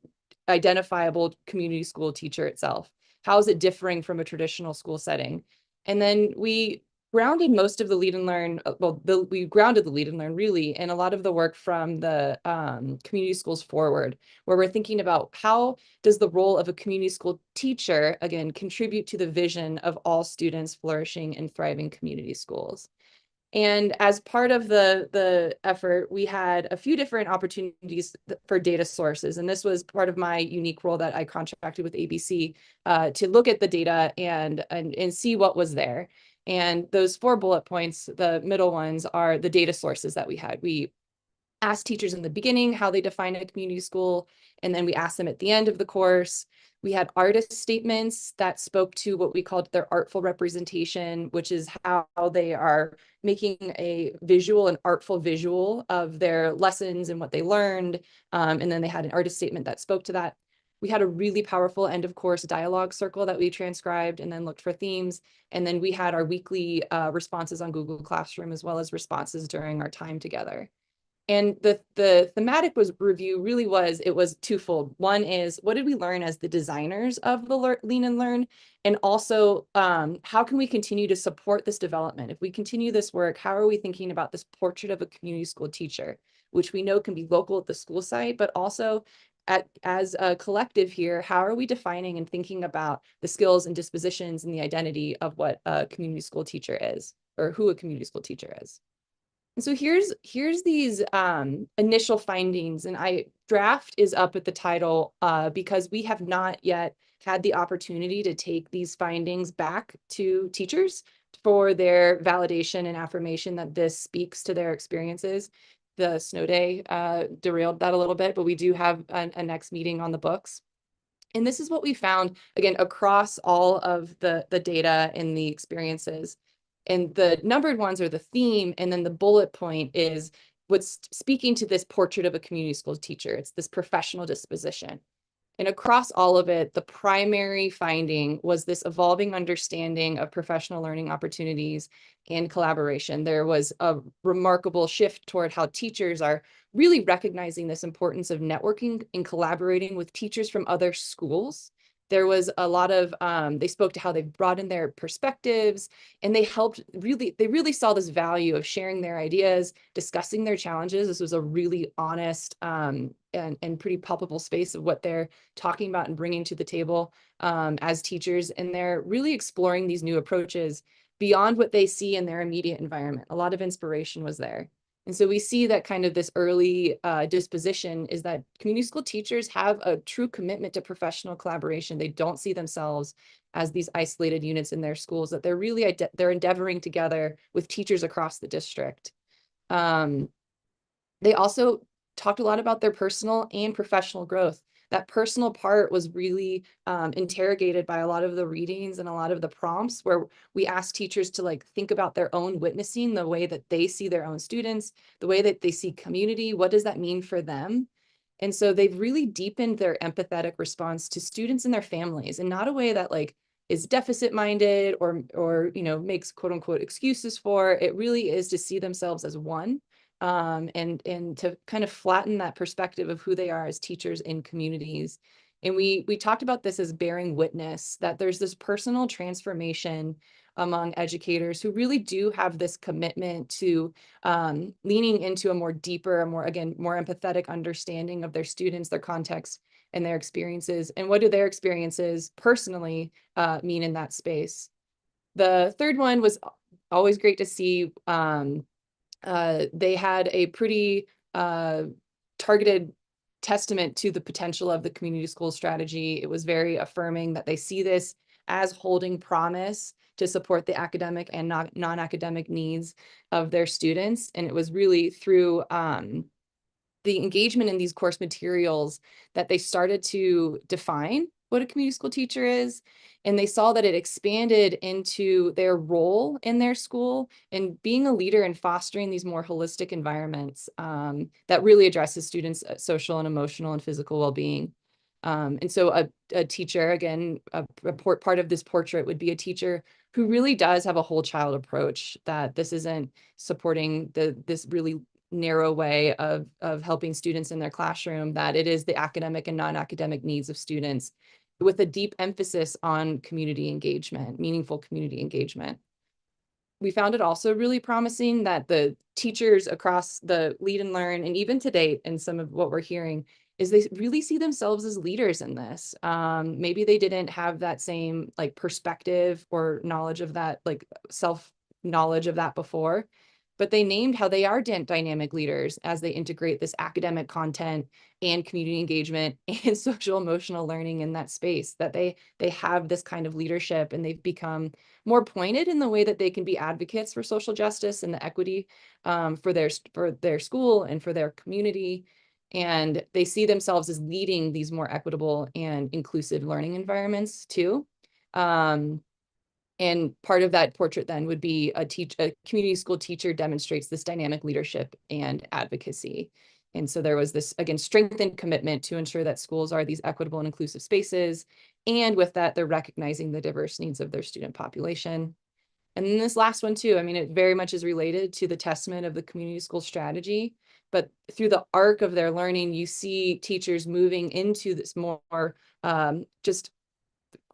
identifiable community school teacher itself? How is it differing from a traditional school setting? And then we grounded most of the Lead and Learn, we grounded the Lead and Learn really in a lot of the work from the Community Schools Forward, where we're thinking about how does the role of a community school teacher, again, contribute to the vision of all students flourishing and thriving community schools. And as part of the effort, we had a few different opportunities for data sources. And this was part of my unique role that I contracted with ABC to look at the data and see what was there. And those 4 bullet points, the middle ones, are the data sources that we had. We asked teachers in the beginning how they define a community school, and then we asked them at the end of the course. We had artist statements that spoke to what we called their artful representation, which is how they are making a visual and artful visual of their lessons and what they learned. And then they had an artist statement that spoke to that. We had a really powerful end of course dialogue circle that we transcribed and then looked for themes. And then we had our weekly responses on Google Classroom, as well as responses during our time together. And the thematic review really was twofold. One is, what did we learn as the designers of the Lean and Learn? And also, how can we continue to support this development? If we continue this work, how are we thinking about this portrait of a community school teacher, which we know can be local at the school site, but also as a collective here, how are we defining and thinking about the skills and dispositions and the identity of what a community school teacher is, or who a community school teacher is? And so here's these initial findings, and draft is up at the title because we have not yet had the opportunity to take these findings back to teachers for their validation and affirmation that this speaks to their experiences. The snow day derailed that a little bit, but we do have a next meeting on the books. And this is what we found, again, across all of the data and the experiences. And the numbered ones are the theme, and then the bullet point is what's speaking to this portrait of a community school teacher. It's this professional disposition. And across all of it, the primary finding was this evolving understanding of professional learning opportunities and collaboration. There was a remarkable shift toward how teachers are really recognizing this importance of networking and collaborating with teachers from other schools. There was a lot of, they spoke to how they've broadened their perspectives, and they really saw this value of sharing their ideas, discussing their challenges. This was a really honest and pretty palpable space of what they're talking about and bringing to the table as teachers. And they're really exploring these new approaches beyond what they see in their immediate environment. A lot of inspiration was there. And so we see that kind of this early disposition is that community school teachers have a true commitment to professional collaboration. They don't see themselves as these isolated units in their schools, that they're really, they're endeavoring together with teachers across the district. They also talked a lot about their personal and professional growth. That personal part was really interrogated by a lot of the readings and a lot of the prompts, where we asked teachers to think about their own witnessing, the way that they see their own students, the way that they see community. What does that mean for them? And so they've really deepened their empathetic response to students and their families, in not a way that is deficit minded or makes quote unquote excuses for. It really is to see themselves as one. And to kind of flatten that perspective of who they are as teachers in communities. And we talked about this as bearing witness, that there's this personal transformation among educators who really do have this commitment to leaning into a more deeper, more empathetic understanding of their students, their context, and their experiences. And what do their experiences personally mean in that space? The third one was always great to see. They had a pretty targeted testament to the potential of the community school strategy. It was very affirming that they see this as holding promise to support the academic and non-academic needs of their students. And it was really through the engagement in these course materials that they started to define what a community school teacher is. And they saw that it expanded into their role in their school and being a leader in fostering these more holistic environments that really addresses students' social and emotional and physical well-being. And so a teacher, again, part of this portrait would be a teacher who really does have a whole child approach, that this isn't supporting this really narrow way of helping students in their classroom, that it is the academic and non-academic needs of students, with a deep emphasis on community engagement, meaningful community engagement. We found it also really promising that the teachers across the Lead and Learn, and even to date, and some of what we're hearing, is they really see themselves as leaders in this. Maybe they didn't have that same perspective or knowledge of that, self-knowledge of that before, but they named how they are dynamic leaders as they integrate this academic content and community engagement and social emotional learning in that space, that they have this kind of leadership, and they've become more pointed in the way that they can be advocates for social justice and the equity for their school and for their community. And they see themselves as leading these more equitable and inclusive learning environments too. And part of that portrait then would be a community school teacher demonstrates this dynamic leadership and advocacy. And so there was this, again, strengthened commitment to ensure that schools are these equitable and inclusive spaces. And with that, they're recognizing the diverse needs of their student population. And then this last one too, I mean, it very much is related to the testament of the community school strategy, but through the arc of their learning, you see teachers moving into this more just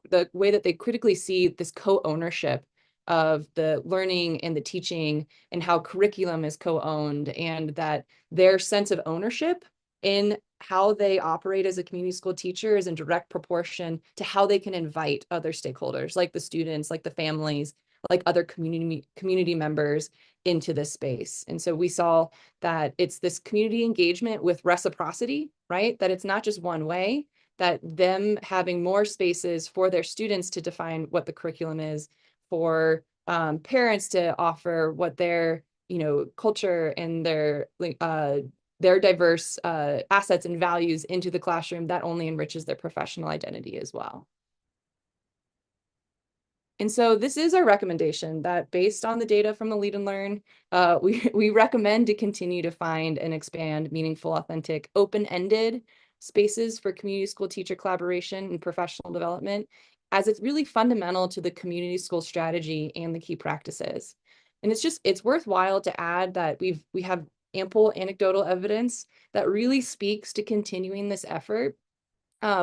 the way that they critically see this co-ownership of the learning and the teaching, and how curriculum is co-owned, and that their sense of ownership in how they operate as a community school teacher is in direct proportion to how they can invite other stakeholders, like the students, like the families, like other community members into this space. And so we saw that it's this community engagement with reciprocity, right? That it's not just one way, that them having more spaces for their students to define what the curriculum is, for parents to offer what their culture and their diverse assets and values into the classroom, that only enriches their professional identity as well. And so this is our recommendation, that based on the data from the Lead and Learn, we recommend to continue to find and expand meaningful, authentic, open-ended spaces for community school teacher collaboration and professional development, as it's really fundamental to the community school strategy and the key practices. And it's worthwhile to add that we have ample anecdotal evidence that really speaks to continuing this effort.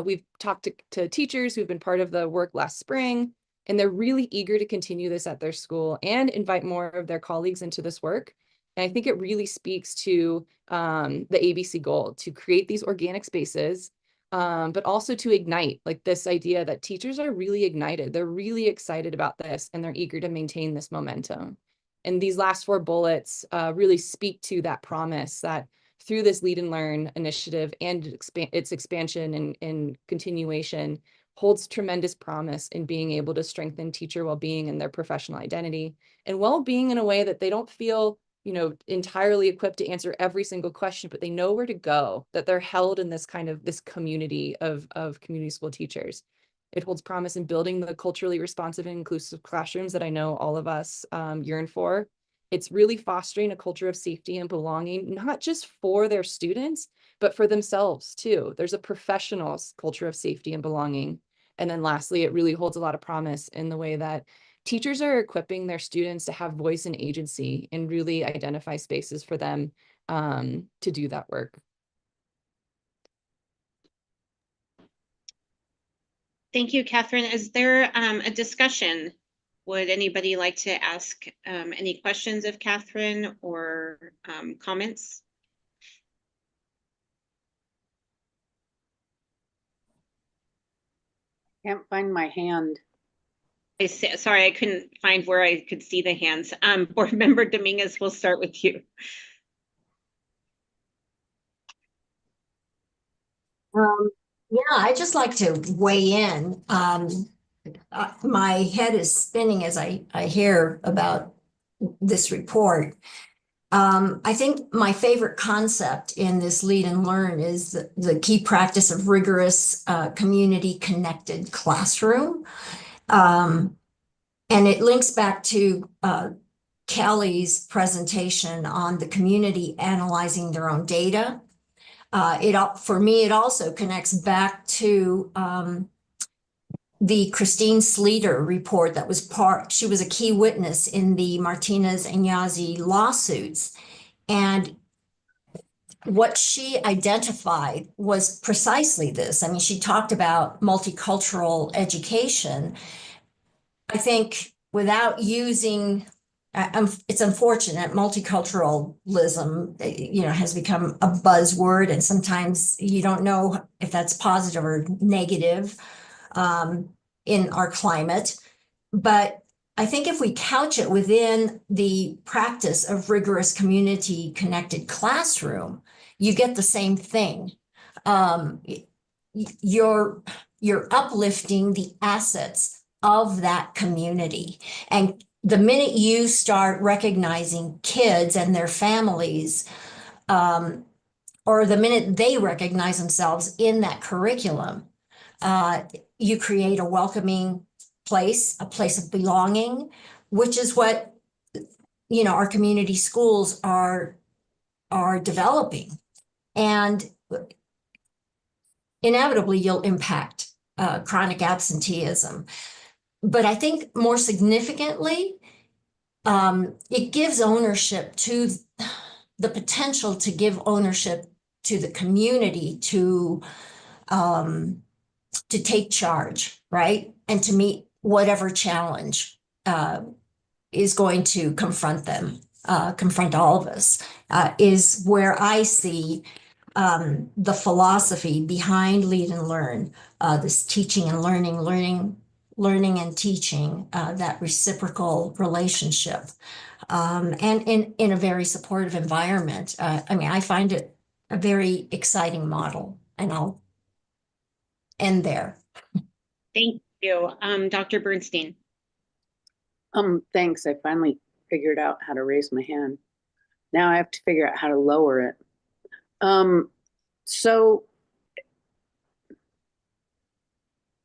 We've talked to teachers who've been part of the work last spring, and they're really eager to continue this at their school and invite more of their colleagues into this work. And I think it really speaks to the ABC goal to create these organic spaces, but also to ignite, like, this idea that teachers are really ignited. They're really excited about this, and they're eager to maintain this momentum. And these last 4 bullets really speak to that promise, that through this Lead and Learn initiative and its expansion and continuation, holds tremendous promise in being able to strengthen teacher well-being and their professional identity, and well-being in a way that they don't feel, entirely equipped to answer every single question, but they know where to go, that they're held in this community of community school teachers. It holds promise in building the culturally responsive and inclusive classrooms that I know all of us yearn for. It's really fostering a culture of safety and belonging, not just for their students, but for themselves too. There's a professional culture of safety and belonging. And then lastly, it really holds a lot of promise in the way that teachers are equipping their students to have voice and agency and really identify spaces for them to do that work. Thank you, Catherine. Is there a discussion? Would anybody like to ask any questions of Catherine, or comments? Can't find my hand. Sorry, I couldn't find where I could see the hands. Board Member Dominguez, we'll start with you. Yeah, I just like to weigh in. My head is spinning as I hear about this report. I think my favorite concept in this Lead and Learn is the key practice of rigorous community connected classroom. And it links back to Kelly's presentation on the community analyzing their own data. For me, it also connects back to the Christine Sleater report that was she was a key witness in the Martinez and Yazzie lawsuits. And what she identified was precisely this. I mean, she talked about multicultural education. I think without using, it's unfortunate, multiculturalism, has become a buzzword, and sometimes you don't know if that's positive or negative in our climate. But I think if we couch it within the practice of rigorous community connected classroom, you get the same thing. You're uplifting the assets of that community. And the minute you start recognizing kids and their families, or the minute they recognize themselves in that curriculum, you create a welcoming place, a place of belonging, which is what, you know, our community schools are developing. And inevitably you'll impact chronic absenteeism. But I think more significantly, it gives ownership to the potential to give ownership to the community to take charge, right? And to meet whatever challenge is going to confront them, confront all of us, is where I see the philosophy behind Lead and Learn, this teaching and learning and teaching, that reciprocal relationship, and in a very supportive environment. I mean, I find it a very exciting model, and I'll end there. Thank you. Dr. Bernstein. Thanks. I finally figured out how to raise my hand. Now I have to figure out how to lower it. So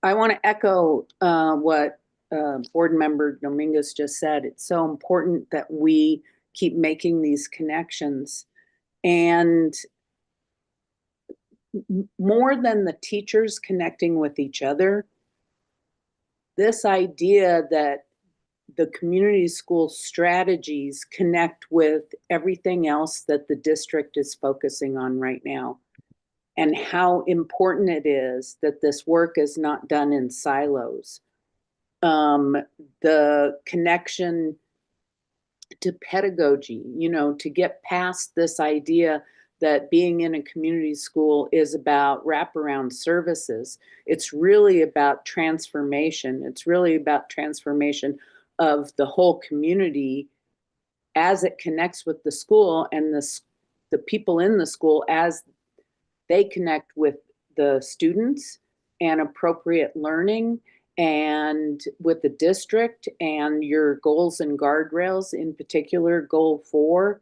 I want to echo what Board Member Dominguez just said. It's so important that we keep making these connections. And more than the teachers connecting with each other, this idea that the community school strategies connect with everything else that the district is focusing on right now, and how important it is that this work is not done in silos. The connection to pedagogy, you know, to get past this idea that being in a community school is about wraparound services. It's really about transformation. It's really about transformation of the whole community as it connects with the school, and the people in the school as they connect with the students and appropriate learning, and with the district and your goals and guardrails, in particular goal 4.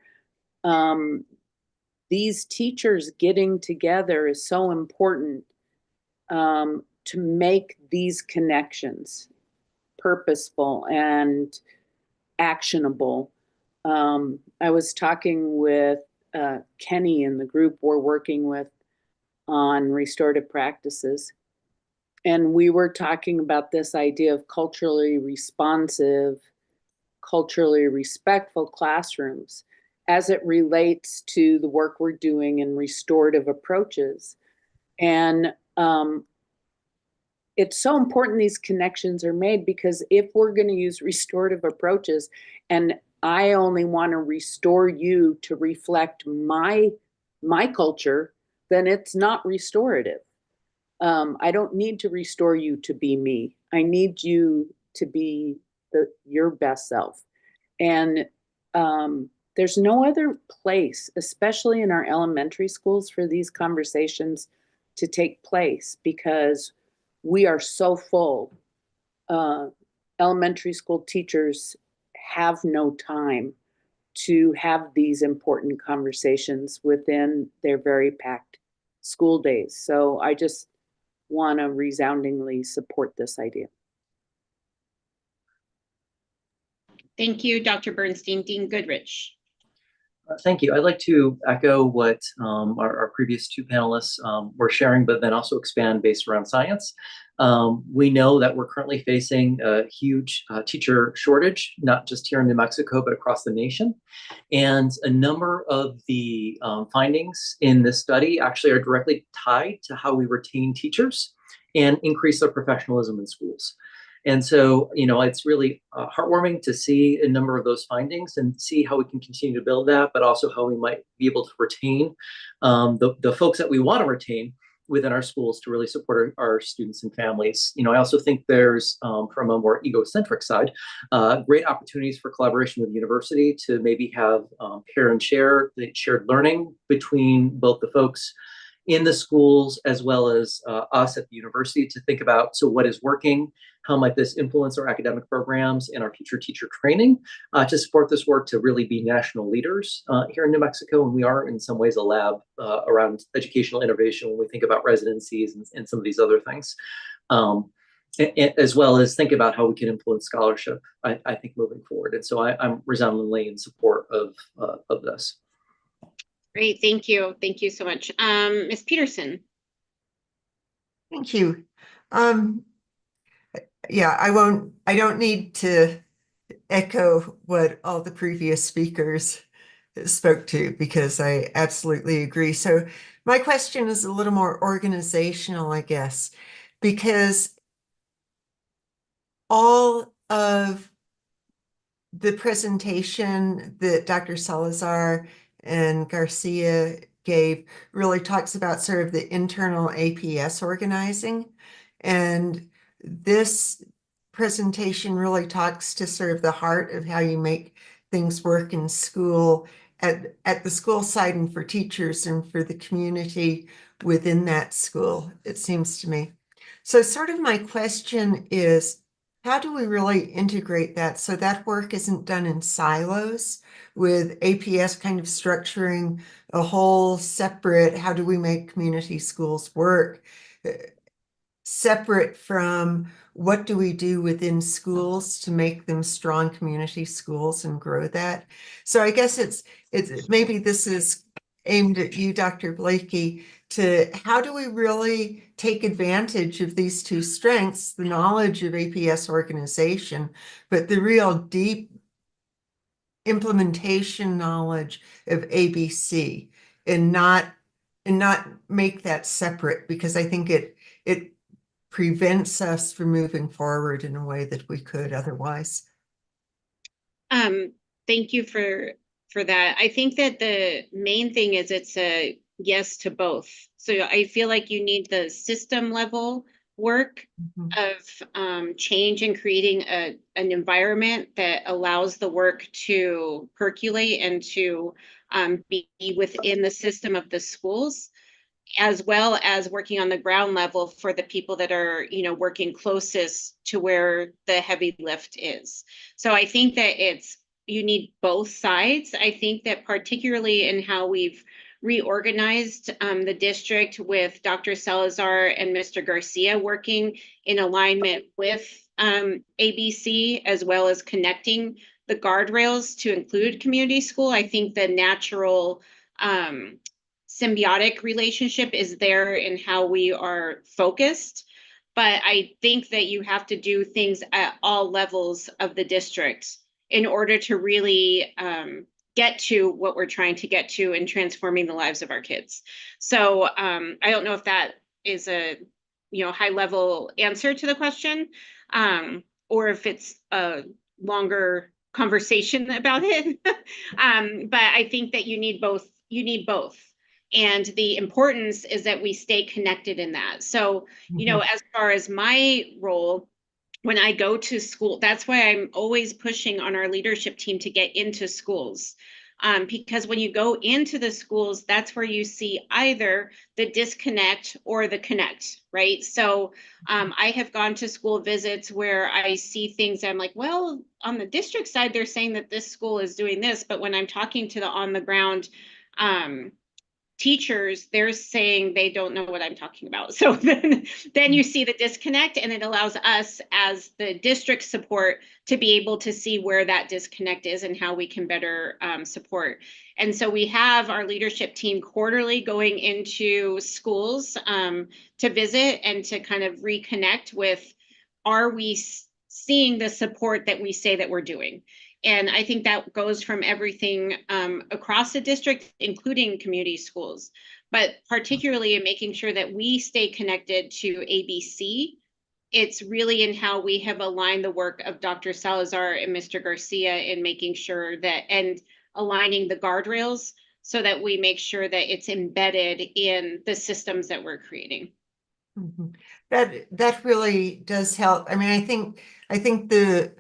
These teachers getting together is so important to make these connections purposeful and actionable. I was talking with Kenny in the group we're working with on restorative practices, and we were talking about this idea of culturally responsive, culturally respectful classrooms as it relates to the work we're doing in restorative approaches. And it's so important these connections are made, because if we're going to use restorative approaches and I only want to restore you to reflect my culture, then it's not restorative. I don't need to restore you to be me. I need you to be your best self. And there's no other place, especially in our elementary schools, for these conversations to take place, because we are so full. Elementary school teachers have no time to have these important conversations within their very packed school days. So I just want to resoundingly support this idea. Thank you, Dr. Bernstein. Dean Goodrich. Thank you. I'd like to echo what our previous two panelists were sharing, but then also expand based around science. We know that we're currently facing a huge teacher shortage, not just here in New Mexico, but across the nation. And a number of the findings in this study actually are directly tied to how we retain teachers and increase their professionalism in schools. And so, you know, it's really heartwarming to see a number of those findings and see how we can continue to build that, but also how we might be able to retain the folks that we want to retain, within our schools to really support our students and families. I also think there's, from a more egocentric side, great opportunities for collaboration with the university to maybe have pair and share, the shared learning between both the folks in the schools as well as us at the university to think about, so what is working, how might this influence our academic programs and our future teacher training to support this work to really be national leaders here in New Mexico. And we are in some ways a lab around educational innovation when we think about residencies and some of these other things. As well as think about how we can influence scholarship, I think, moving forward. And so I'm resoundingly in support of this. Great, thank you. Thank you so much. Ms. Peterson. Thank you. Yeah, I don't need to echo what all the previous speakers spoke to because I absolutely agree. So my question is a little more organizational, I guess, because all of the presentation that Dr. Salazar and Garcia gave really talks about sort of the internal APS organizing. And this presentation really talks to sort of the heart of how you make things work in school at the school side and for teachers and for the community within that school, it seems to me. So sort of my question is, how do we really integrate that so that work isn't done in silos with APS kind of structuring a whole separate, how do we make community schools work, separate from what do we do within schools to make them strong community schools and grow that? So I guess it's maybe this is aimed at you, Dr. Blakey, to how do we really take advantage of these two strengths, the knowledge of APS organization, but the real deep implementation knowledge of ABC, and not make that separate, because I think it prevents us from moving forward in a way that we could otherwise. Thank you for that. I think that the main thing is it's a yes to both. So I feel like you need the system level work of change and creating an environment that allows the work to percolate and to be within the system of the schools, as well as working on the ground level for the people that are, working closest to where the heavy lift is. So I think that you need both sides. I think that particularly in how we've reorganized the district with Dr. Salazar and Mr. Garcia working in alignment with ABC, as well as connecting the guardrails to include community school. I think the natural symbiotic relationship is there in how we are focused. But I think that you have to do things at all levels of the district in order to really get to what we're trying to get to in transforming the lives of our kids. So I don't know if that is a high level answer to the question, or if it's a longer conversation about it. But I think that you need both. And the importance is that we stay connected in that. So, as far as my role, when I go to school, that's why I'm always pushing on our leadership team to get into schools. Because when you go into the schools, that's where you see either the disconnect or the connect, right? So I have gone to school visits where I see things, I'm like, well, on the district side, they're saying that this school is doing this, but when I'm talking to the on the ground teachers, they're saying they don't know what I'm talking about. So then you see the disconnect, and it allows us as the district support to be able to see where that disconnect is and how we can better support. And so we have our leadership team quarterly going into schools to visit and to kind of reconnect with, are we seeing the support that we say that we're doing? And I think that goes from everything across the district, including community schools, but particularly in making sure that we stay connected to ABC. It's really in how we have aligned the work of Dr. Salazar and Mr. Garcia in making sure that, and aligning the guardrails so that we make sure that it's embedded in the systems that we're creating. That really does help. I mean, I think the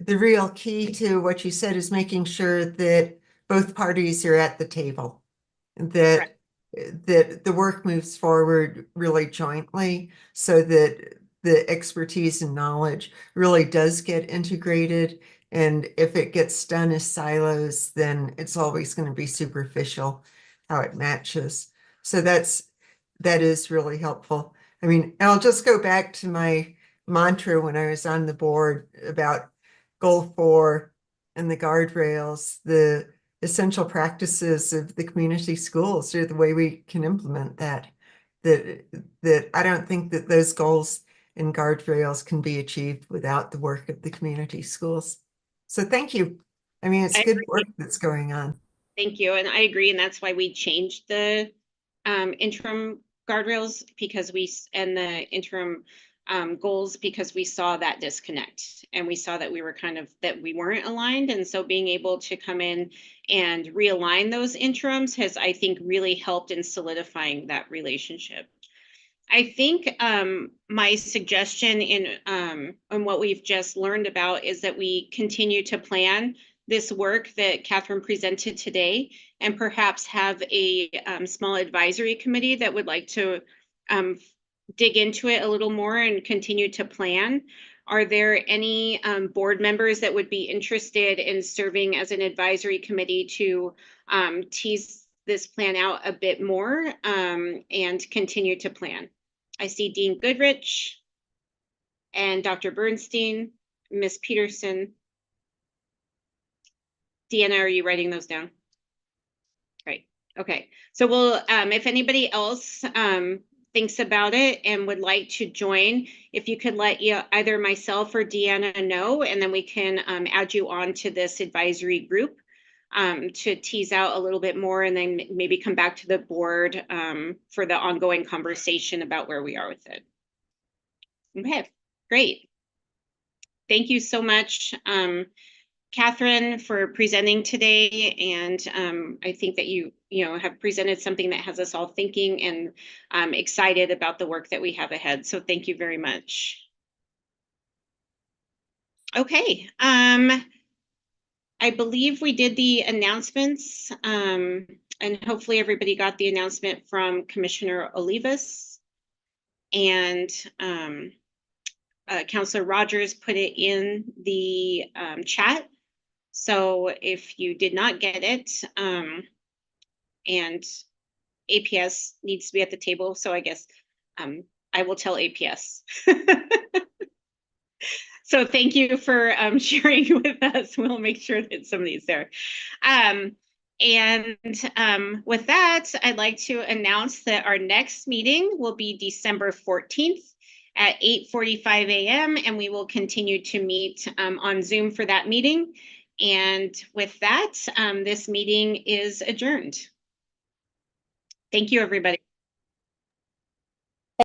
real key to what you said is making sure that both parties are at the table, that the work moves forward really jointly, so that the expertise and knowledge really does get integrated. And if it gets done as silos, then it's always going to be superficial how it matches. So that is really helpful. I mean, I'll just go back to my mantra when I was on the board about goal 4 and the guardrails. The essential practices of the community schools are the way we can implement that. That I don't think that those goals and guardrails can be achieved without the work of the community schools. So thank you. I mean, it's good work that's going on. Thank you. And I agree. And that's why we changed the interim guardrails and the interim goals, because we saw that disconnect and we saw that we weren't aligned. And so being able to come in and realign those interims has, I think, really helped in solidifying that relationship. I think my suggestion in what we've just learned about is that we continue to plan this work that Catherine presented today, and perhaps have a small advisory committee that would like to dig into it a little more and continue to plan. Are there any board members that would be interested in serving as an advisory committee to tease this plan out a bit more and continue to plan? I see Dean Goodrich and Dr. Bernstein, Ms. Peterson. Deanna, are you writing those down? Right. Okay. So we'll, if anybody else thinks about it and would like to join, if you could let either myself or Deanna know, and then we can add you on to this advisory group to tease out a little bit more, and then maybe come back to the board for the ongoing conversation about where we are with it. Okay, great. Thank you so much, Catherine, for presenting today. And I think that you have presented something that has us all thinking and excited about the work that we have ahead. So thank you very much. Okay. I believe we did the announcements, and hopefully everybody got the announcement from Commissioner Olivas, and Councilor Rogers put it in the chat. So if you did not get it, and APS needs to be at the table, so I guess I will tell APS. So thank you for sharing with us. We'll make sure that somebody's there. And with that, I'd like to announce that our next meeting will be December 14th at 8:45 a.m. and we will continue to meet on Zoom for that meeting. And with that, this meeting is adjourned. Thank you, everybody.